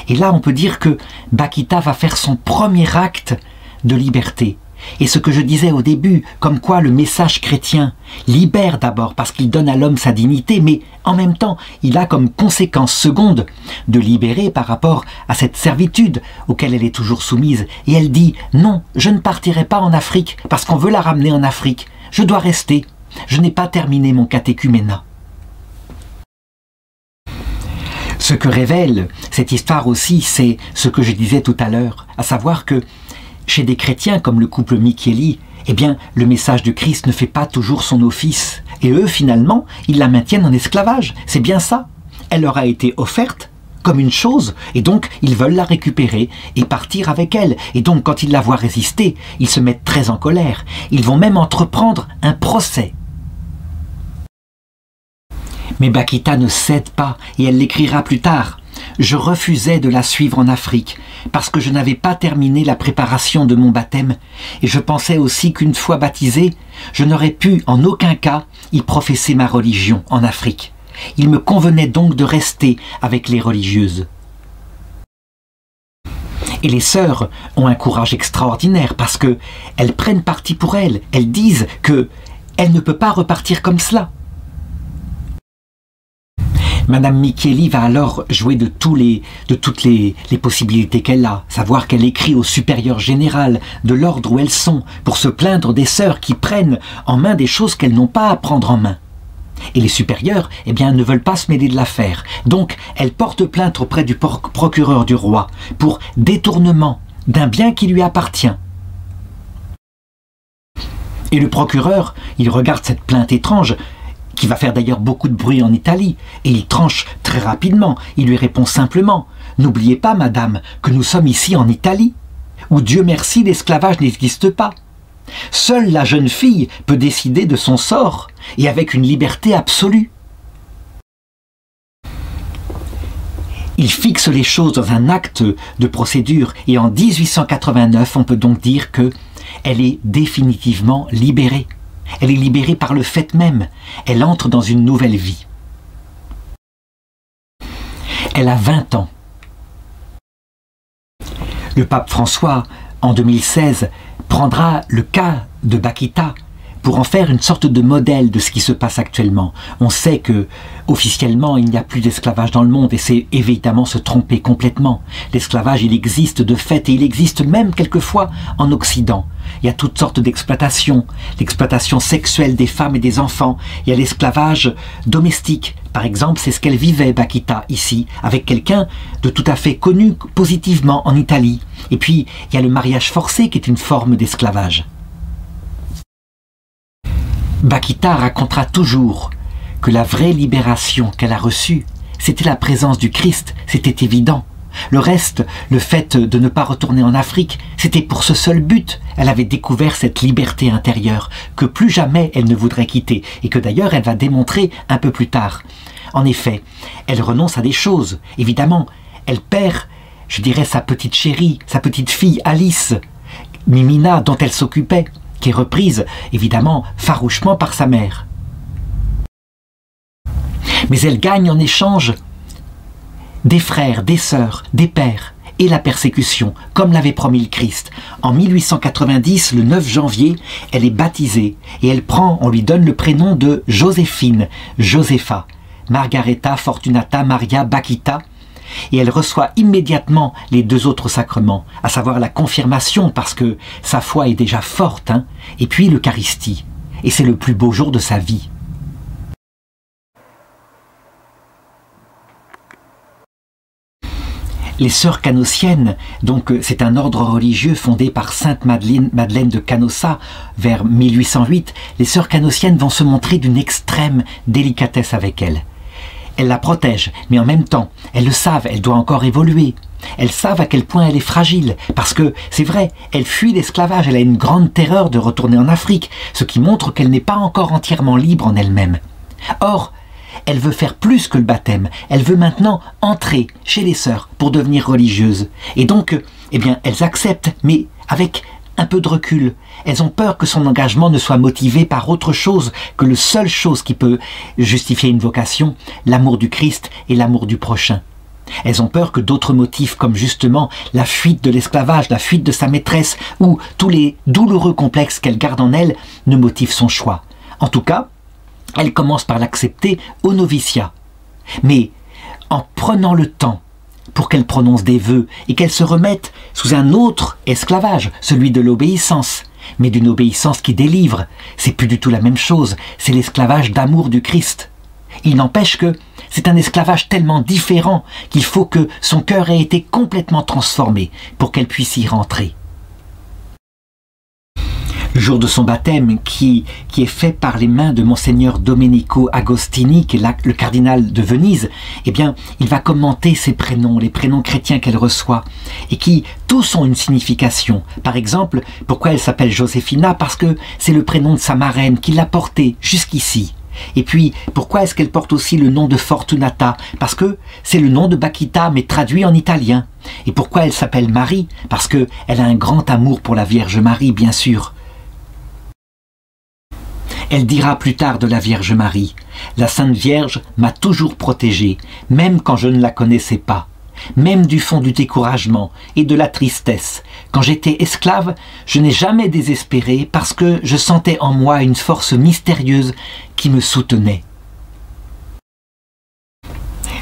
[SPEAKER 1] Et là, on peut dire que Bakita va faire son premier acte de liberté. Et ce que je disais au début, comme quoi le message chrétien libère d'abord parce qu'il donne à l'homme sa dignité, mais en même temps, il a comme conséquence seconde de libérer par rapport à cette servitude auquel elle est toujours soumise. Et elle dit « Non, je ne partirai pas en Afrique parce qu'on veut la ramener en Afrique. Je dois rester. Je n'ai pas terminé mon catéchuménat. » Ce que révèle cette histoire aussi, c'est ce que je disais tout à l'heure, à savoir que chez des chrétiens comme le couple Michieli, eh bien, le message du Christ ne fait pas toujours son office. Et eux, finalement, ils la maintiennent en esclavage. C'est bien ça. Elle leur a été offerte comme une chose, et donc ils veulent la récupérer et partir avec elle. Et donc, quand ils la voient résister, ils se mettent très en colère. Ils vont même entreprendre un procès. Mais Bakita ne cède pas, et elle l'écrira plus tard. « Je refusais de la suivre en Afrique, parce que je n'avais pas terminé la préparation de mon baptême, et je pensais aussi qu'une fois baptisée, je n'aurais pu en aucun cas y professer ma religion en Afrique. Il me convenait donc de rester avec les religieuses. » Et les sœurs ont un courage extraordinaire, parce qu'elles prennent parti pour elle. Elles disent qu'elle ne peut pas repartir comme cela. Madame Michieli va alors jouer de toutes les possibilités qu'elle a, savoir qu'elle écrit au supérieur général de l'ordre où elles sont pour se plaindre des sœurs qui prennent en main des choses qu'elles n'ont pas à prendre en main. Et les supérieurs, eh bien, ne veulent pas se mêler de l'affaire. Donc, elle porte plainte auprès du procureur du roi pour détournement d'un bien qui lui appartient. Et le procureur, il regarde cette plainte étrange, qui va faire d'ailleurs beaucoup de bruit en Italie, et il tranche très rapidement. Il lui répond simplement: « N'oubliez pas, madame, que nous sommes ici en Italie, où Dieu merci, l'esclavage n'existe pas. Seule la jeune fille peut décider de son sort, et avec une liberté absolue. » Il fixe les choses dans un acte de procédure, et en 1889, on peut donc dire que elle est définitivement libérée. Elle est libérée par le fait même. Elle entre dans une nouvelle vie. Elle a 20 ans. Le pape François, en 2016, prendra le cas de Bakita pour en faire une sorte de modèle de ce qui se passe actuellement. On sait que, officiellement, il n'y a plus d'esclavage dans le monde, et c'est évidemment se tromper complètement. L'esclavage, il existe de fait, et il existe même quelquefois en Occident. Il y a toutes sortes d'exploitations, l'exploitation sexuelle des femmes et des enfants, il y a l'esclavage domestique. Par exemple, c'est ce qu'elle vivait, Bakita, ici, avec quelqu'un de tout à fait connu positivement en Italie. Et puis, il y a le mariage forcé qui est une forme d'esclavage. Bakita racontera toujours que la vraie libération qu'elle a reçue, c'était la présence du Christ, c'était évident. Le reste, le fait de ne pas retourner en Afrique, c'était pour ce seul but. Elle avait découvert cette liberté intérieure que plus jamais elle ne voudrait quitter, et que d'ailleurs elle va démontrer un peu plus tard. En effet, elle renonce à des choses, évidemment. Elle perd, je dirais, sa petite chérie, sa petite fille Alice, Mimina, dont elle s'occupait, qui est reprise, évidemment, farouchement par sa mère. Mais elle gagne en échange des frères, des sœurs, des pères, et la persécution, comme l'avait promis le Christ. En 1890, le 9 janvier, elle est baptisée, et on lui donne le prénom de Joséphine, Josepha, Margareta Fortunata Maria Bakita, et elle reçoit immédiatement les 2 autres sacrements, à savoir la confirmation, parce que sa foi est déjà forte, et puis l'Eucharistie. Et c'est le plus beau jour de sa vie. Les sœurs canossiennes, donc c'est un ordre religieux fondé par Sainte Madeleine de Canossa vers 1808, les sœurs canossiennes vont se montrer d'une extrême délicatesse avec elle. Elles la protègent, mais en même temps, elles le savent, elle doit encore évoluer. Elles savent à quel point elle est fragile, parce que, c'est vrai, elle fuit l'esclavage, elle a une grande terreur de retourner en Afrique, ce qui montre qu'elle n'est pas encore entièrement libre en elle-même. Or, elle veut faire plus que le baptême, elle veut maintenant entrer chez les sœurs pour devenir religieuse. Et donc, eh bien, elles acceptent, mais avec un peu de recul. Elles ont peur que son engagement ne soit motivé par autre chose que la seule chose qui peut justifier une vocation, l'amour du Christ et l'amour du prochain. Elles ont peur que d'autres motifs, comme justement la fuite de l'esclavage, la fuite de sa maîtresse, ou tous les douloureux complexes qu'elle garde en elle, ne motivent son choix. En tout cas, elle commence par l'accepter au noviciat. Mais en prenant le temps pour qu'elle prononce des vœux et qu'elle se remette sous un autre esclavage, celui de l'obéissance, mais d'une obéissance qui délivre. C'est plus du tout la même chose, c'est l'esclavage d'amour du Christ. Il n'empêche que c'est un esclavage tellement différent qu'il faut que son cœur ait été complètement transformé pour qu'elle puisse y rentrer. Le jour de son baptême, qui est fait par les mains de Monseigneur Domenico Agostini, qui est le cardinal de Venise, eh bien, il va commenter ses prénoms, les prénoms chrétiens qu'elle reçoit, et qui tous ont une signification. Par exemple, pourquoi elle s'appelle Josefina? Parce que c'est le prénom de sa marraine qui l'a portée jusqu'ici. Et puis, pourquoi est-ce qu'elle porte aussi le nom de Fortunata? Parce que c'est le nom de Bakita, mais traduit en italien. Et pourquoi elle s'appelle Marie? Parce qu'elle a un grand amour pour la Vierge Marie, bien sûr. Elle dira plus tard de la Vierge Marie: « La Sainte Vierge m'a toujours protégée, même quand je ne la connaissais pas. Même du fond du découragement et de la tristesse. Quand j'étais esclave, je n'ai jamais désespéré parce que je sentais en moi une force mystérieuse qui me soutenait. »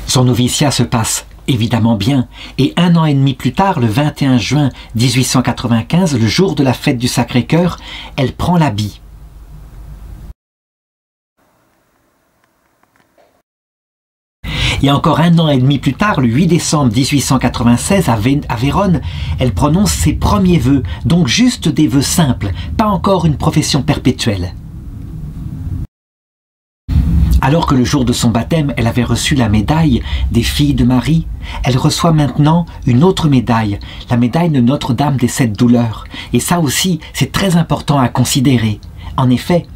[SPEAKER 1] Son noviciat se passe évidemment bien, et 1 an et demi plus tard, le 21 juin 1895, le jour de la fête du Sacré-Cœur, elle prend l'habit. Et encore 1 an et demi plus tard, le 8 décembre 1896, à Vérone, elle prononce ses premiers vœux, donc juste des vœux simples, pas encore une profession perpétuelle. Alors que le jour de son baptême, elle avait reçu la médaille des filles de Marie, elle reçoit maintenant une autre médaille, la médaille de Notre-Dame des 7 douleurs. Et ça aussi, c'est très important à considérer. En effet,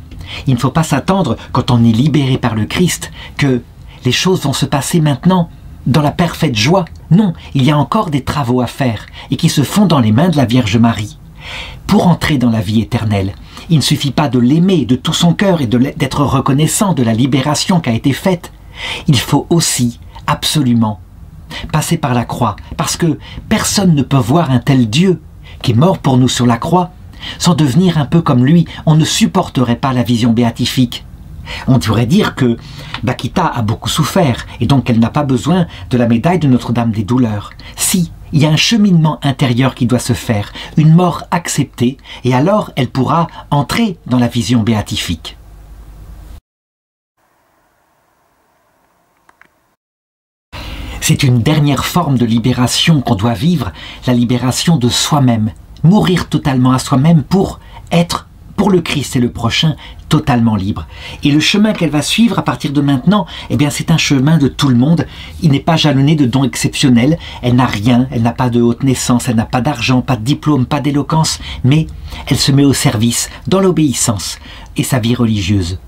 [SPEAKER 1] il ne faut pas s'attendre, quand on est libéré par le Christ, que les choses vont se passer maintenant dans la parfaite joie. Non, il y a encore des travaux à faire et qui se font dans les mains de la Vierge Marie. Pour entrer dans la vie éternelle, il ne suffit pas de l'aimer de tout son cœur et d'être reconnaissant de la libération qui a été faite. Il faut aussi, absolument, passer par la croix, parce que personne ne peut voir un tel Dieu qui est mort pour nous sur la croix sans devenir un peu comme lui. On ne supporterait pas la vision béatifique. On pourrait dire que Bakita a beaucoup souffert et donc elle n'a pas besoin de la médaille de Notre-Dame des douleurs. Si, il y a un cheminement intérieur qui doit se faire, une mort acceptée, et alors elle pourra entrer dans la vision béatifique. C'est une dernière forme de libération qu'on doit vivre, la libération de soi-même, mourir totalement à soi-même pour être, pour le Christ et le prochain, totalement libre. Et le chemin qu'elle va suivre à partir de maintenant, eh bien c'est un chemin de tout le monde. Il n'est pas jalonné de dons exceptionnels. Elle n'a rien, elle n'a pas de haute naissance, elle n'a pas d'argent, pas de diplôme, pas d'éloquence, mais elle se met au service, dans l'obéissance et sa vie religieuse.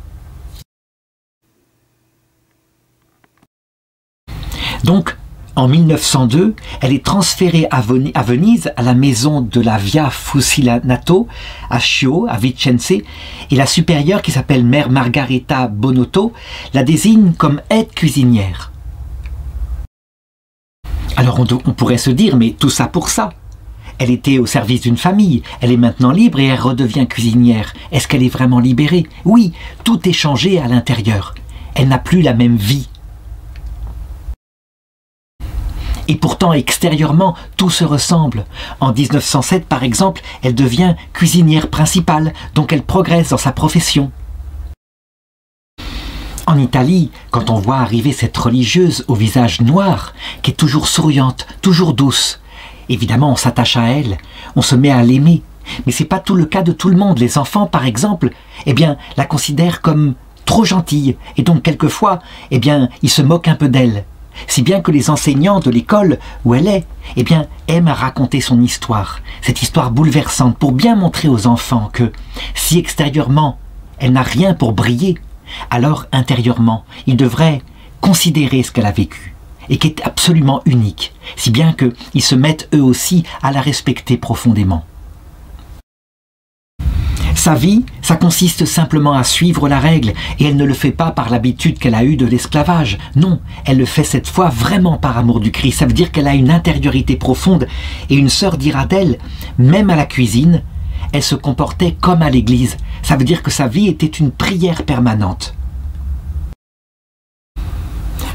[SPEAKER 1] Donc, en 1902, elle est transférée à Venise, à la maison de la Via Fucilanato, à Chio, à Vicenza, et la supérieure, qui s'appelle Mère Margareta Bonotto, la désigne comme aide cuisinière. Alors on pourrait se dire, mais tout ça pour ça. Elle était au service d'une famille, elle est maintenant libre et elle redevient cuisinière. Est-ce qu'elle est vraiment libérée? Oui, tout est changé à l'intérieur. Elle n'a plus la même vie. Et pourtant, extérieurement, tout se ressemble. En 1907, par exemple, elle devient cuisinière principale, donc elle progresse dans sa profession. En Italie, quand on voit arriver cette religieuse au visage noir, qui est toujours souriante, toujours douce, évidemment on s'attache à elle, on se met à l'aimer. Mais ce n'est pas tout le cas de tout le monde. Les enfants, par exemple, eh bien, la considèrent comme trop gentille, et donc quelquefois, eh bien, ils se moquent un peu d'elle. Si bien que les enseignants de l'école où elle est, eh bien, aiment à raconter son histoire, cette histoire bouleversante, pour bien montrer aux enfants que, si extérieurement, elle n'a rien pour briller, alors intérieurement, ils devraient considérer ce qu'elle a vécu, et qui est absolument unique, si bien qu'ils se mettent eux aussi à la respecter profondément. Sa vie, ça consiste simplement à suivre la règle, et elle ne le fait pas par l'habitude qu'elle a eue de l'esclavage. Non, elle le fait cette fois vraiment par amour du Christ. Ça veut dire qu'elle a une intériorité profonde, et une sœur dira d'elle, même à la cuisine, elle se comportait comme à l'église. Ça veut dire que sa vie était une prière permanente.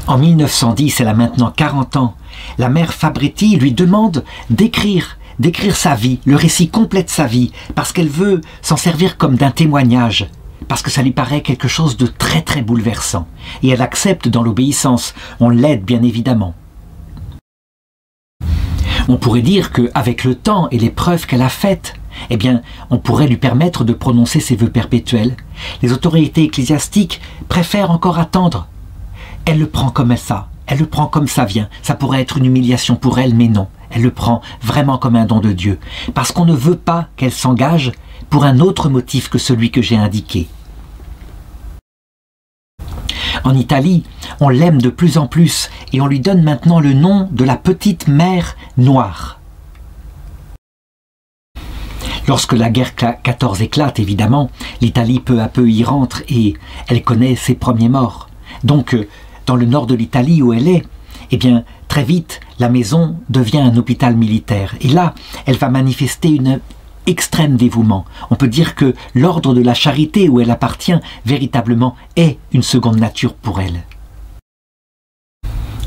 [SPEAKER 1] En 1910, elle a maintenant 40 ans, la mère Fabretti lui demande d'écrire sa vie, le récit complet de sa vie, parce qu'elle veut s'en servir comme d'un témoignage, parce que ça lui paraît quelque chose de très très bouleversant. Et elle accepte dans l'obéissance, on l'aide bien évidemment. On pourrait dire qu'avec le temps et les preuves qu'elle a faites, eh bien, on pourrait lui permettre de prononcer ses vœux perpétuels. Les autorités ecclésiastiques préfèrent encore attendre. Elle le prend comme ça, elle le prend comme ça vient. Ça pourrait être une humiliation pour elle, mais non. Elle le prend vraiment comme un don de Dieu, parce qu'on ne veut pas qu'elle s'engage pour un autre motif que celui que j'ai indiqué. En Italie, on l'aime de plus en plus et on lui donne maintenant le nom de la petite mère noire. Lorsque la guerre 14 éclate, évidemment, l'Italie peu à peu y rentre et elle connaît ses premiers morts. Donc, dans le nord de l'Italie où elle est, eh bien, très vite, la maison devient un hôpital militaire. Et là, elle va manifester un extrême dévouement. On peut dire que l'ordre de la charité où elle appartient, véritablement, est une seconde nature pour elle.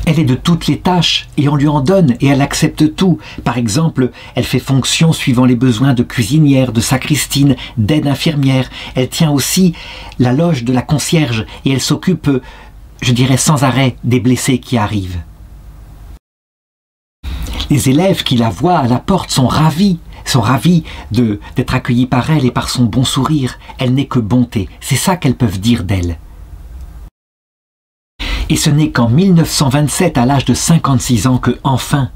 [SPEAKER 1] Elle est de toutes les tâches et on lui en donne et elle accepte tout. Par exemple, elle fait fonction suivant les besoins de cuisinière, de sacristine, d'aide infirmière. Elle tient aussi la loge de la concierge et elle s'occupe je dirais sans arrêt, des blessés qui arrivent. Les élèves qui la voient à la porte sont ravis d'être accueillis par elle et par son bon sourire. Elle n'est que bonté, c'est ça qu'elles peuvent dire d'elle. Et ce n'est qu'en 1927, à l'âge de 56 ans, que enfin,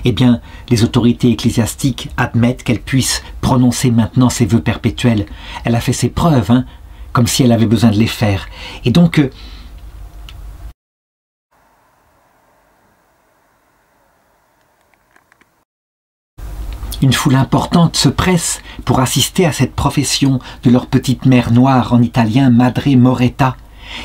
[SPEAKER 1] eh bien, les autorités ecclésiastiques admettent qu'elle puisse prononcer maintenant ses vœux perpétuels. Elle a fait ses preuves, hein, comme si elle avait besoin de les faire. Et donc, une foule importante se presse pour assister à cette profession de leur petite mère noire, en italien Madre Moretta.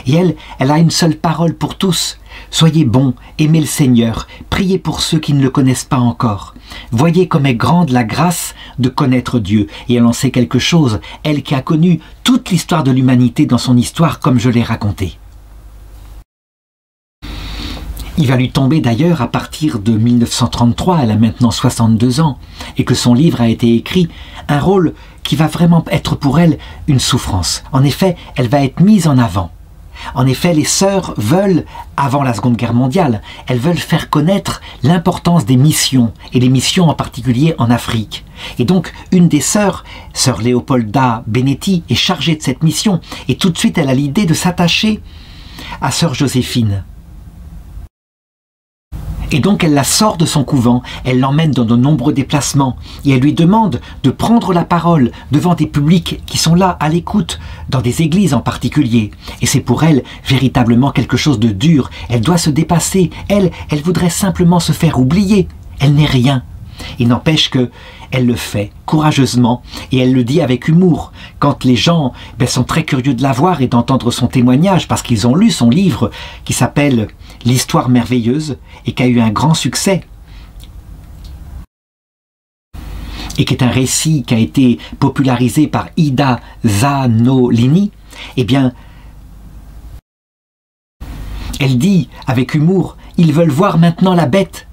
[SPEAKER 1] Et elle a une seule parole pour tous. Soyez bons, aimez le Seigneur, priez pour ceux qui ne le connaissent pas encore. Voyez comme est grande la grâce de connaître Dieu. Et elle en sait quelque chose, elle qui a connu toute l'histoire de l'humanité dans son histoire comme je l'ai raconté. Il va lui tomber d'ailleurs à partir de 1933, elle a maintenant 62 ans, et que son livre a été écrit, un rôle qui va vraiment être pour elle une souffrance. En effet, elle va être mise en avant. En effet, les sœurs veulent, avant la Seconde Guerre mondiale, elles veulent faire connaître l'importance des missions, et les missions en particulier en Afrique. Et donc, une des sœurs, sœur Leopolda Benetti, est chargée de cette mission, et tout de suite elle a l'idée de s'attacher à sœur Joséphine. Et donc elle la sort de son couvent, elle l'emmène dans de nombreux déplacements et elle lui demande de prendre la parole devant des publics qui sont là à l'écoute, dans des églises en particulier. Et c'est pour elle véritablement quelque chose de dur, elle doit se dépasser, elle voudrait simplement se faire oublier, elle n'est rien. Il n'empêche que elle le fait courageusement et elle le dit avec humour. Quand les gens sont très curieux de la voir et d'entendre son témoignage parce qu'ils ont lu son livre qui s'appelle « L'histoire merveilleuse » et qui a eu un grand succès et qui est un récit qui a été popularisé par Ida Zanolini, eh bien, elle dit avec humour « Ils veulent voir maintenant la bête ».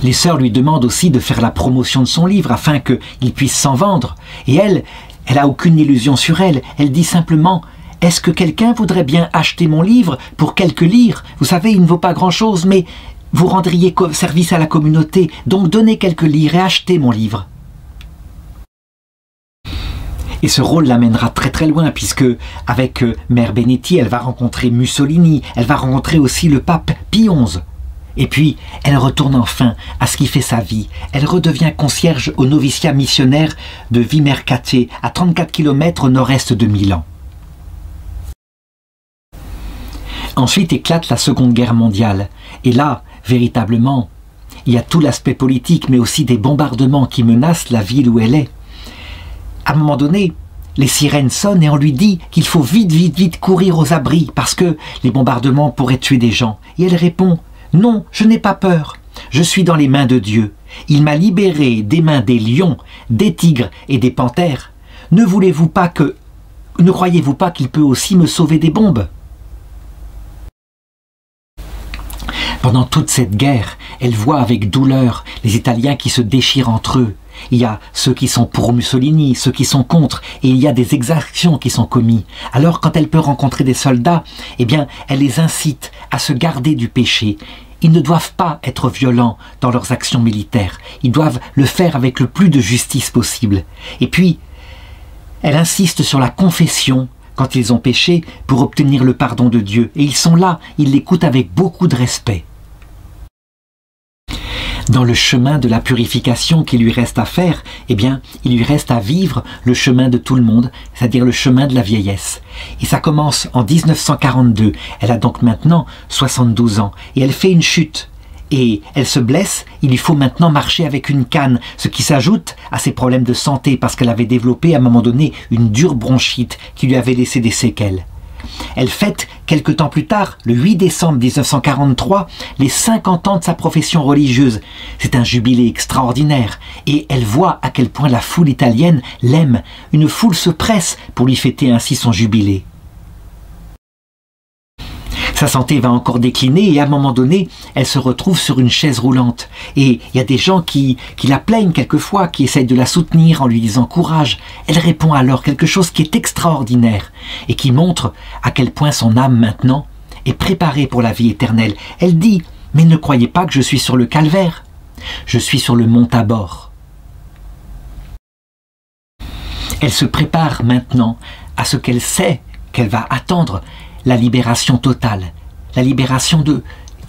[SPEAKER 1] Les sœurs lui demandent aussi de faire la promotion de son livre afin qu'il puisse s'en vendre. Et elle a aucune illusion sur elle. Elle dit simplement « Est-ce que quelqu'un voudrait bien acheter mon livre pour quelques lire? Vous savez, il ne vaut pas grand-chose, mais vous rendriez service à la communauté. Donc donnez quelques lire et achetez mon livre. » Et ce rôle l'amènera très très loin puisque avec Mère Benetti, elle va rencontrer Mussolini, elle va rencontrer aussi le pape Pie XI. Et puis, elle retourne enfin à ce qui fait sa vie. Elle redevient concierge au noviciat missionnaire de Vimercate, à 34 km au nord-est de Milan. Ensuite éclate la Seconde Guerre mondiale. Et là, véritablement, il y a tout l'aspect politique, mais aussi des bombardements qui menacent la ville où elle est. À un moment donné, les sirènes sonnent et on lui dit qu'il faut vite courir aux abris parce que les bombardements pourraient tuer des gens. Et elle répond « Non, je n'ai pas peur. Je suis dans les mains de Dieu. Il m'a libéré des mains des lions, des tigres et des panthères. Ne croyez-vous pas qu'il peut aussi me sauver des bombes ?» Pendant toute cette guerre, elle voit avec douleur les Italiens qui se déchirent entre eux. Il y a ceux qui sont pour Mussolini, ceux qui sont contre, et il y a des exactions qui sont commises. Alors quand elle peut rencontrer des soldats, eh bien, elle les incite à se garder du péché. Ils ne doivent pas être violents dans leurs actions militaires. Ils doivent le faire avec le plus de justice possible. Et puis, elle insiste sur la confession quand ils ont péché pour obtenir le pardon de Dieu. Et ils sont là, ils l'écoutent avec beaucoup de respect. Dans le chemin de la purification qu'il lui reste à faire, eh bien, il lui reste à vivre le chemin de tout le monde, c'est-à-dire le chemin de la vieillesse. Et ça commence en 1942. Elle a donc maintenant 72 ans. Et elle fait une chute. Et elle se blesse. Il lui faut maintenant marcher avec une canne, ce qui s'ajoute à ses problèmes de santé parce qu'elle avait développé à un moment donné une dure bronchite qui lui avait laissé des séquelles. Elle fête, quelque temps plus tard, le 8 décembre 1943, les 50 ans de sa profession religieuse. C'est un jubilé extraordinaire et elle voit à quel point la foule italienne l'aime. Une foule se presse pour lui fêter ainsi son jubilé. Sa santé va encore décliner et à un moment donné, elle se retrouve sur une chaise roulante. Et il y a des gens qui la plaignent quelquefois, qui essayent de la soutenir en lui disant courage. Elle répond alors quelque chose qui est extraordinaire et qui montre à quel point son âme maintenant est préparée pour la vie éternelle. Elle dit « Mais ne croyez pas que je suis sur le calvaire, je suis sur le mont Tabor. » Elle se prépare maintenant à ce qu'elle sait qu'elle va attendre, la libération totale, la libération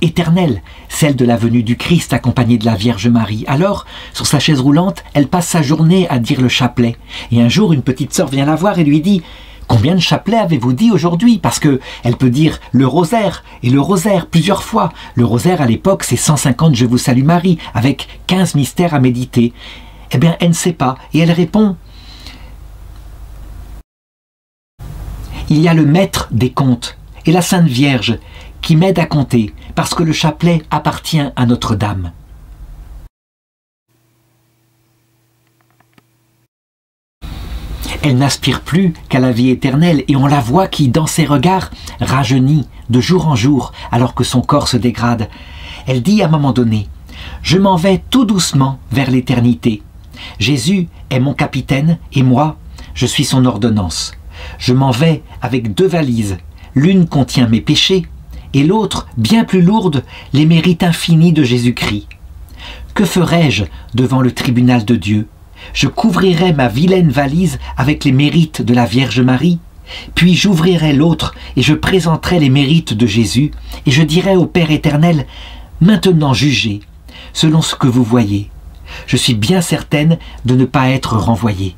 [SPEAKER 1] éternelle, celle de la venue du Christ accompagnée de la Vierge Marie. Alors, sur sa chaise roulante, elle passe sa journée à dire le chapelet. Et un jour, une petite sœur vient la voir et lui dit « Combien de chapelets avez-vous dit aujourd'hui ?» Parce qu'elle peut dire le rosaire, et le rosaire plusieurs fois. Le rosaire, à l'époque, c'est 150 « Je vous salue Marie », avec 15 mystères à méditer. Eh bien, elle ne sait pas, et elle répond « Il y a le maître des comptes et la Sainte Vierge qui m'aide à compter parce que le chapelet appartient à Notre-Dame. » Elle n'aspire plus qu'à la vie éternelle et on la voit qui, dans ses regards, rajeunit de jour en jour alors que son corps se dégrade. Elle dit à un moment donné « Je m'en vais tout doucement vers l'éternité. Jésus est mon capitaine et moi, je suis son ordonnance. Je m'en vais avec 2 valises, l'une contient mes péchés et l'autre, bien plus lourde, les mérites infinis de Jésus-Christ. Que ferai-je devant le tribunal de Dieu? Je couvrirai ma vilaine valise avec les mérites de la Vierge Marie, puis j'ouvrirai l'autre et je présenterai les mérites de Jésus et je dirai au Père éternel, maintenant jugez, selon ce que vous voyez. Je suis bien certaine de ne pas être renvoyée. »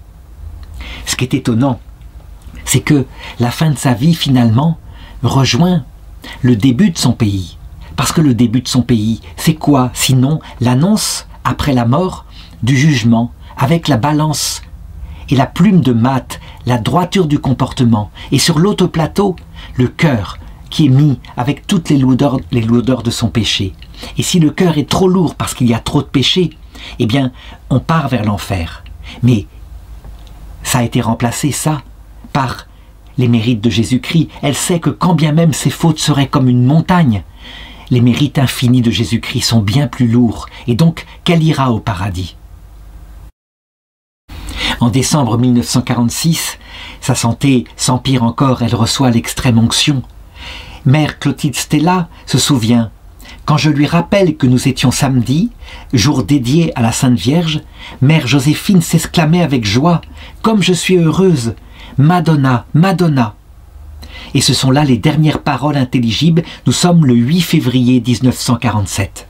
[SPEAKER 1] Ce qui est étonnant, c'est que la fin de sa vie, finalement, rejoint le début de son pays. Parce que le début de son pays, c'est quoi sinon l'annonce, après la mort, du jugement, avec la balance et la plume de mat, la droiture du comportement, et sur l'autre plateau, le cœur qui est mis avec toutes les lourdeurs de son péché. Et si le cœur est trop lourd parce qu'il y a trop de péché, eh bien, on part vers l'enfer. Mais ça a été remplacé, ça, par les mérites de Jésus-Christ. Elle sait que quand bien même ses fautes seraient comme une montagne, les mérites infinis de Jésus-Christ sont bien plus lourds, et donc qu'elle ira au paradis. En décembre 1946, sa santé s'empire encore, elle reçoit l'extrême onction. Mère Clotilde Stella se souvient « Quand je lui rappelle que nous étions samedi, jour dédié à la Sainte Vierge, Mère Joséphine s'exclamait avec joie « Comme je suis heureuse ! Madonna, Madonna !» Et ce sont là les dernières paroles intelligibles. Nous sommes le 8 février 1947.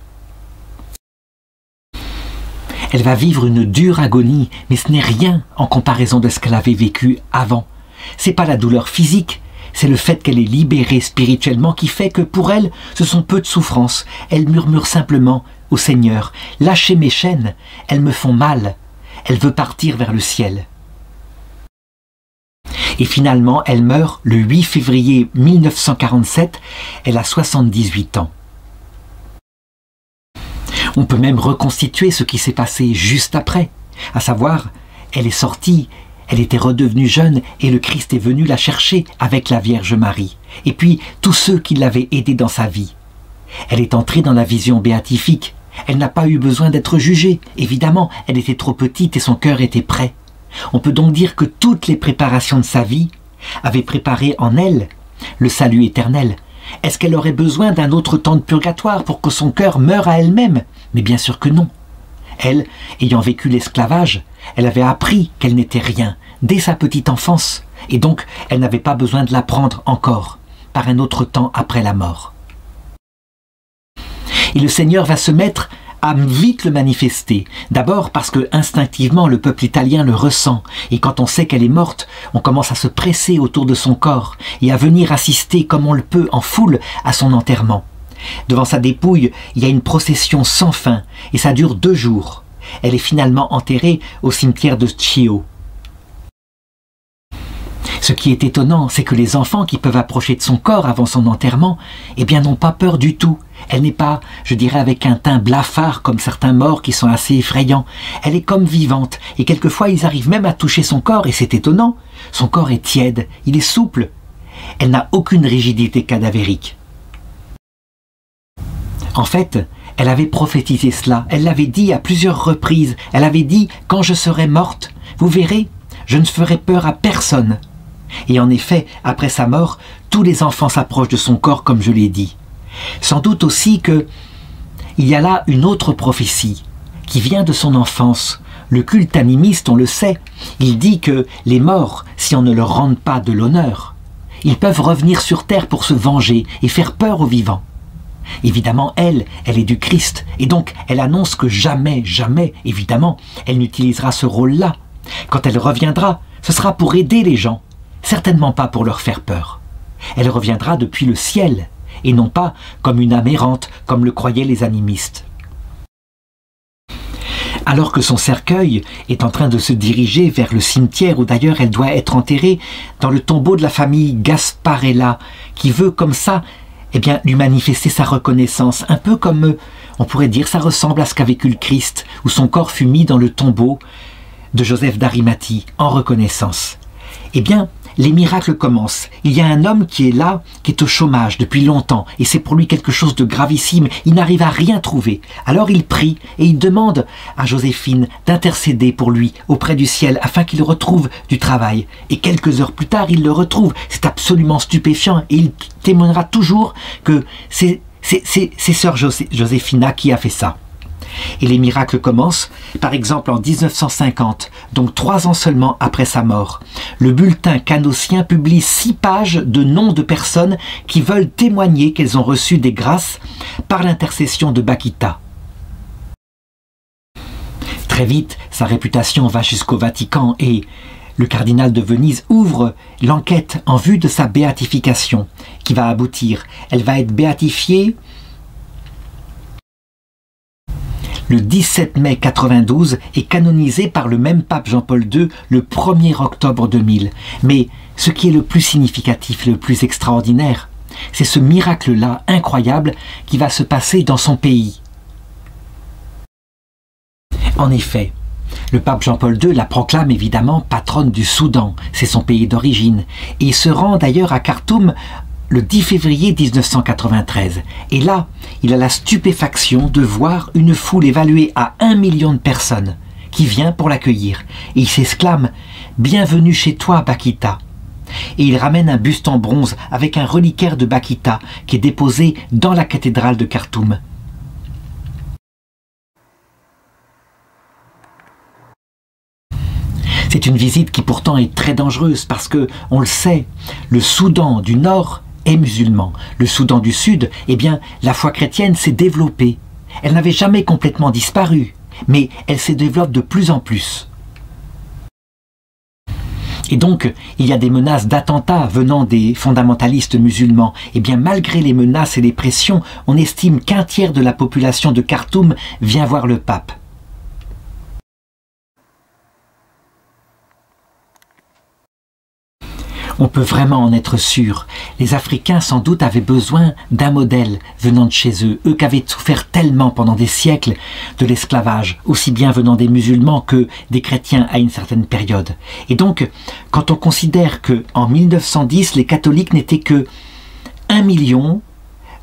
[SPEAKER 1] Elle va vivre une dure agonie, mais ce n'est rien en comparaison de ce qu'elle avait vécu avant. C'est pas la douleur physique, c'est le fait qu'elle est libérée spirituellement qui fait que pour elle, ce sont peu de souffrances. Elle murmure simplement au Seigneur « Lâchez mes chaînes, elles me font mal. » Elle veut partir vers le ciel. Et finalement, elle meurt le 8 février 1947, elle a 78 ans. On peut même reconstituer ce qui s'est passé juste après, à savoir, elle est sortie, elle était redevenue jeune et le Christ est venu la chercher avec la Vierge Marie, et puis tous ceux qui l'avaient aidée dans sa vie. Elle est entrée dans la vision béatifique, elle n'a pas eu besoin d'être jugée, évidemment, elle était trop petite et son cœur était prêt. On peut donc dire que toutes les préparations de sa vie avaient préparé en elle le salut éternel. Est-ce qu'elle aurait besoin d'un autre temps de purgatoire pour que son cœur meure à elle-même? Mais bien sûr que non. Elle, ayant vécu l'esclavage, elle avait appris qu'elle n'était rien dès sa petite enfance, et donc elle n'avait pas besoin de l'apprendre encore par un autre temps après la mort. Et le Seigneur va se mettre à vite le manifester. D'abord parce que instinctivement le peuple italien le ressent, et quand on sait qu'elle est morte, on commence à se presser autour de son corps et à venir assister comme on le peut en foule à son enterrement. Devant sa dépouille, il y a une procession sans fin et ça dure 2 jours. Elle est finalement enterrée au cimetière de Chio. Ce qui est étonnant, c'est que les enfants qui peuvent approcher de son corps avant son enterrement, eh bien n'ont pas peur du tout. Elle n'est pas, je dirais, avec un teint blafard comme certains morts qui sont assez effrayants. Elle est comme vivante, et quelquefois ils arrivent même à toucher son corps, et c'est étonnant. Son corps est tiède, il est souple. Elle n'a aucune rigidité cadavérique. En fait, elle avait prophétisé cela, elle l'avait dit à plusieurs reprises, elle avait dit « Quand je serai morte, vous verrez, je ne ferai peur à personne ». Et en effet, après sa mort, tous les enfants s'approchent de son corps comme je l'ai dit. Sans doute aussi que il y a là une autre prophétie qui vient de son enfance. Le culte animiste, on le sait, il dit que les morts, si on ne leur rend pas de l'honneur, ils peuvent revenir sur terre pour se venger et faire peur aux vivants. Évidemment, elle est du Christ, et donc elle annonce que jamais, jamais, évidemment, elle n'utilisera ce rôle-là. Quand elle reviendra, ce sera pour aider les gens, certainement pas pour leur faire peur. Elle reviendra depuis le ciel, et non pas comme une âme errante, comme le croyaient les animistes. Alors que son cercueil est en train de se diriger vers le cimetière où d'ailleurs elle doit être enterrée, dans le tombeau de la famille Gasparella, qui veut comme ça lui manifester sa reconnaissance, un peu comme, on pourrait dire, ça ressemble à ce qu'a vécu le Christ, où son corps fut mis dans le tombeau de Joseph d'Arimathie, en reconnaissance. Les miracles commencent. Il y a un homme qui est là, qui est au chômage depuis longtemps, et c'est pour lui quelque chose de gravissime. Il n'arrive à rien trouver. Alors il prie, et il demande à Joséphine d'intercéder pour lui auprès du ciel, afin qu'il retrouve du travail. Et quelques heures plus tard, il le retrouve. C'est absolument stupéfiant, et il témoignera toujours que c'est sœur Joséphina qui a fait ça. Et les miracles commencent, par exemple en 1950, donc 3 ans seulement après sa mort. Le bulletin canossien publie 6 pages de noms de personnes qui veulent témoigner qu'elles ont reçu des grâces par l'intercession de Bakita. Très vite, sa réputation va jusqu'au Vatican et le cardinal de Venise ouvre l'enquête en vue de sa béatification qui va aboutir. Elle va être béatifiée le 17 mai 92 et canonisé par le même pape Jean-Paul II le 1er octobre 2000. Mais ce qui est le plus significatif, le plus extraordinaire, c'est ce miracle-là incroyable qui va se passer dans son pays. En effet, le pape Jean-Paul II la proclame évidemment patronne du Soudan, c'est son pays d'origine, et il se rend d'ailleurs à Khartoum le 10 février 1993. Et là, il a la stupéfaction de voir une foule évaluée à 1 million de personnes qui vient pour l'accueillir. Et il s'exclame « Bienvenue chez toi, Bakita !» Et il ramène un buste en bronze avec un reliquaire de Bakita qui est déposé dans la cathédrale de Khartoum. C'est une visite qui pourtant est très dangereuse parce que, on le sait, le Soudan du Nord est musulman. Le Soudan du Sud, la foi chrétienne s'est développée. Elle n'avait jamais complètement disparu, mais elle se développe de plus en plus. Et donc, il y a des menaces d'attentats venant des fondamentalistes musulmans. Malgré les menaces et les pressions, on estime qu'1 tiers de la population de Khartoum vient voir le pape. On peut vraiment en être sûr. Les Africains sans doute avaient besoin d'un modèle venant de chez eux, eux qui avaient souffert tellement pendant des siècles de l'esclavage, aussi bien venant des musulmans que des chrétiens à une certaine période. Et donc, quand on considère qu'en 1910, les catholiques n'étaient que 1 million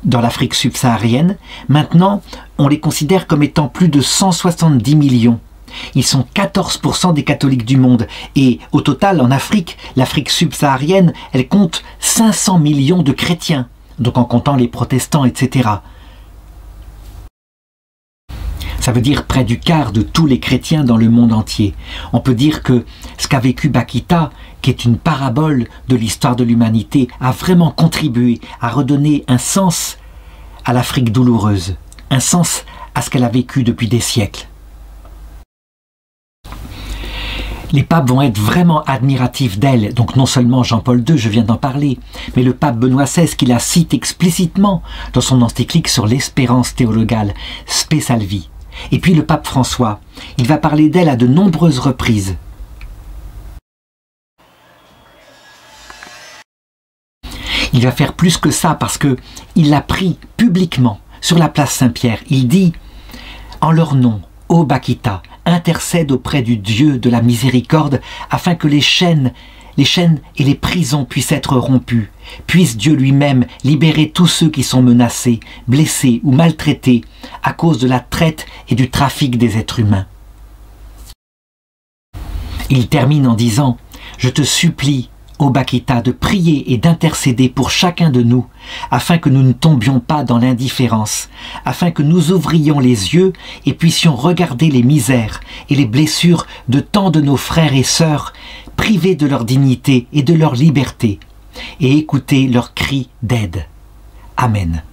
[SPEAKER 1] dans l'Afrique subsaharienne, maintenant on les considère comme étant plus de 170 millions. Ils sont 14% des catholiques du monde. Et au total, en Afrique, l'Afrique subsaharienne, elle compte 500 millions de chrétiens, donc en comptant les protestants, etc. Ça veut dire près du quart de tous les chrétiens dans le monde entier. On peut dire que ce qu'a vécu Bakita, qui est une parabole de l'histoire de l'humanité, a vraiment contribué à redonner un sens à l'Afrique douloureuse, un sens à ce qu'elle a vécu depuis des siècles. Les papes vont être vraiment admiratifs d'elle, donc non seulement Jean-Paul II, je viens d'en parler, mais le pape Benoît XVI qui la cite explicitement dans son encyclique sur l'espérance théologale, Spe Salvi. Et puis le pape François, il va parler d'elle à de nombreuses reprises. Il va faire plus que ça parce que il l'a pris publiquement sur la place Saint-Pierre. Il dit « En leur nom, ô Bakita, intercède auprès du Dieu de la miséricorde afin que les chaînes les chaînes et les prisons puissent être rompues. Puisse Dieu lui-même libérer tous ceux qui sont menacés, blessés ou maltraités à cause de la traite et du trafic des êtres humains. Il termine en disant « Je te supplie, ô Bakita, de prier et d'intercéder pour chacun de nous, afin que nous ne tombions pas dans l'indifférence, afin que nous ouvrions les yeux et puissions regarder les misères et les blessures de tant de nos frères et sœurs, privés de leur dignité et de leur liberté, et écouter leurs cris d'aide. Amen. »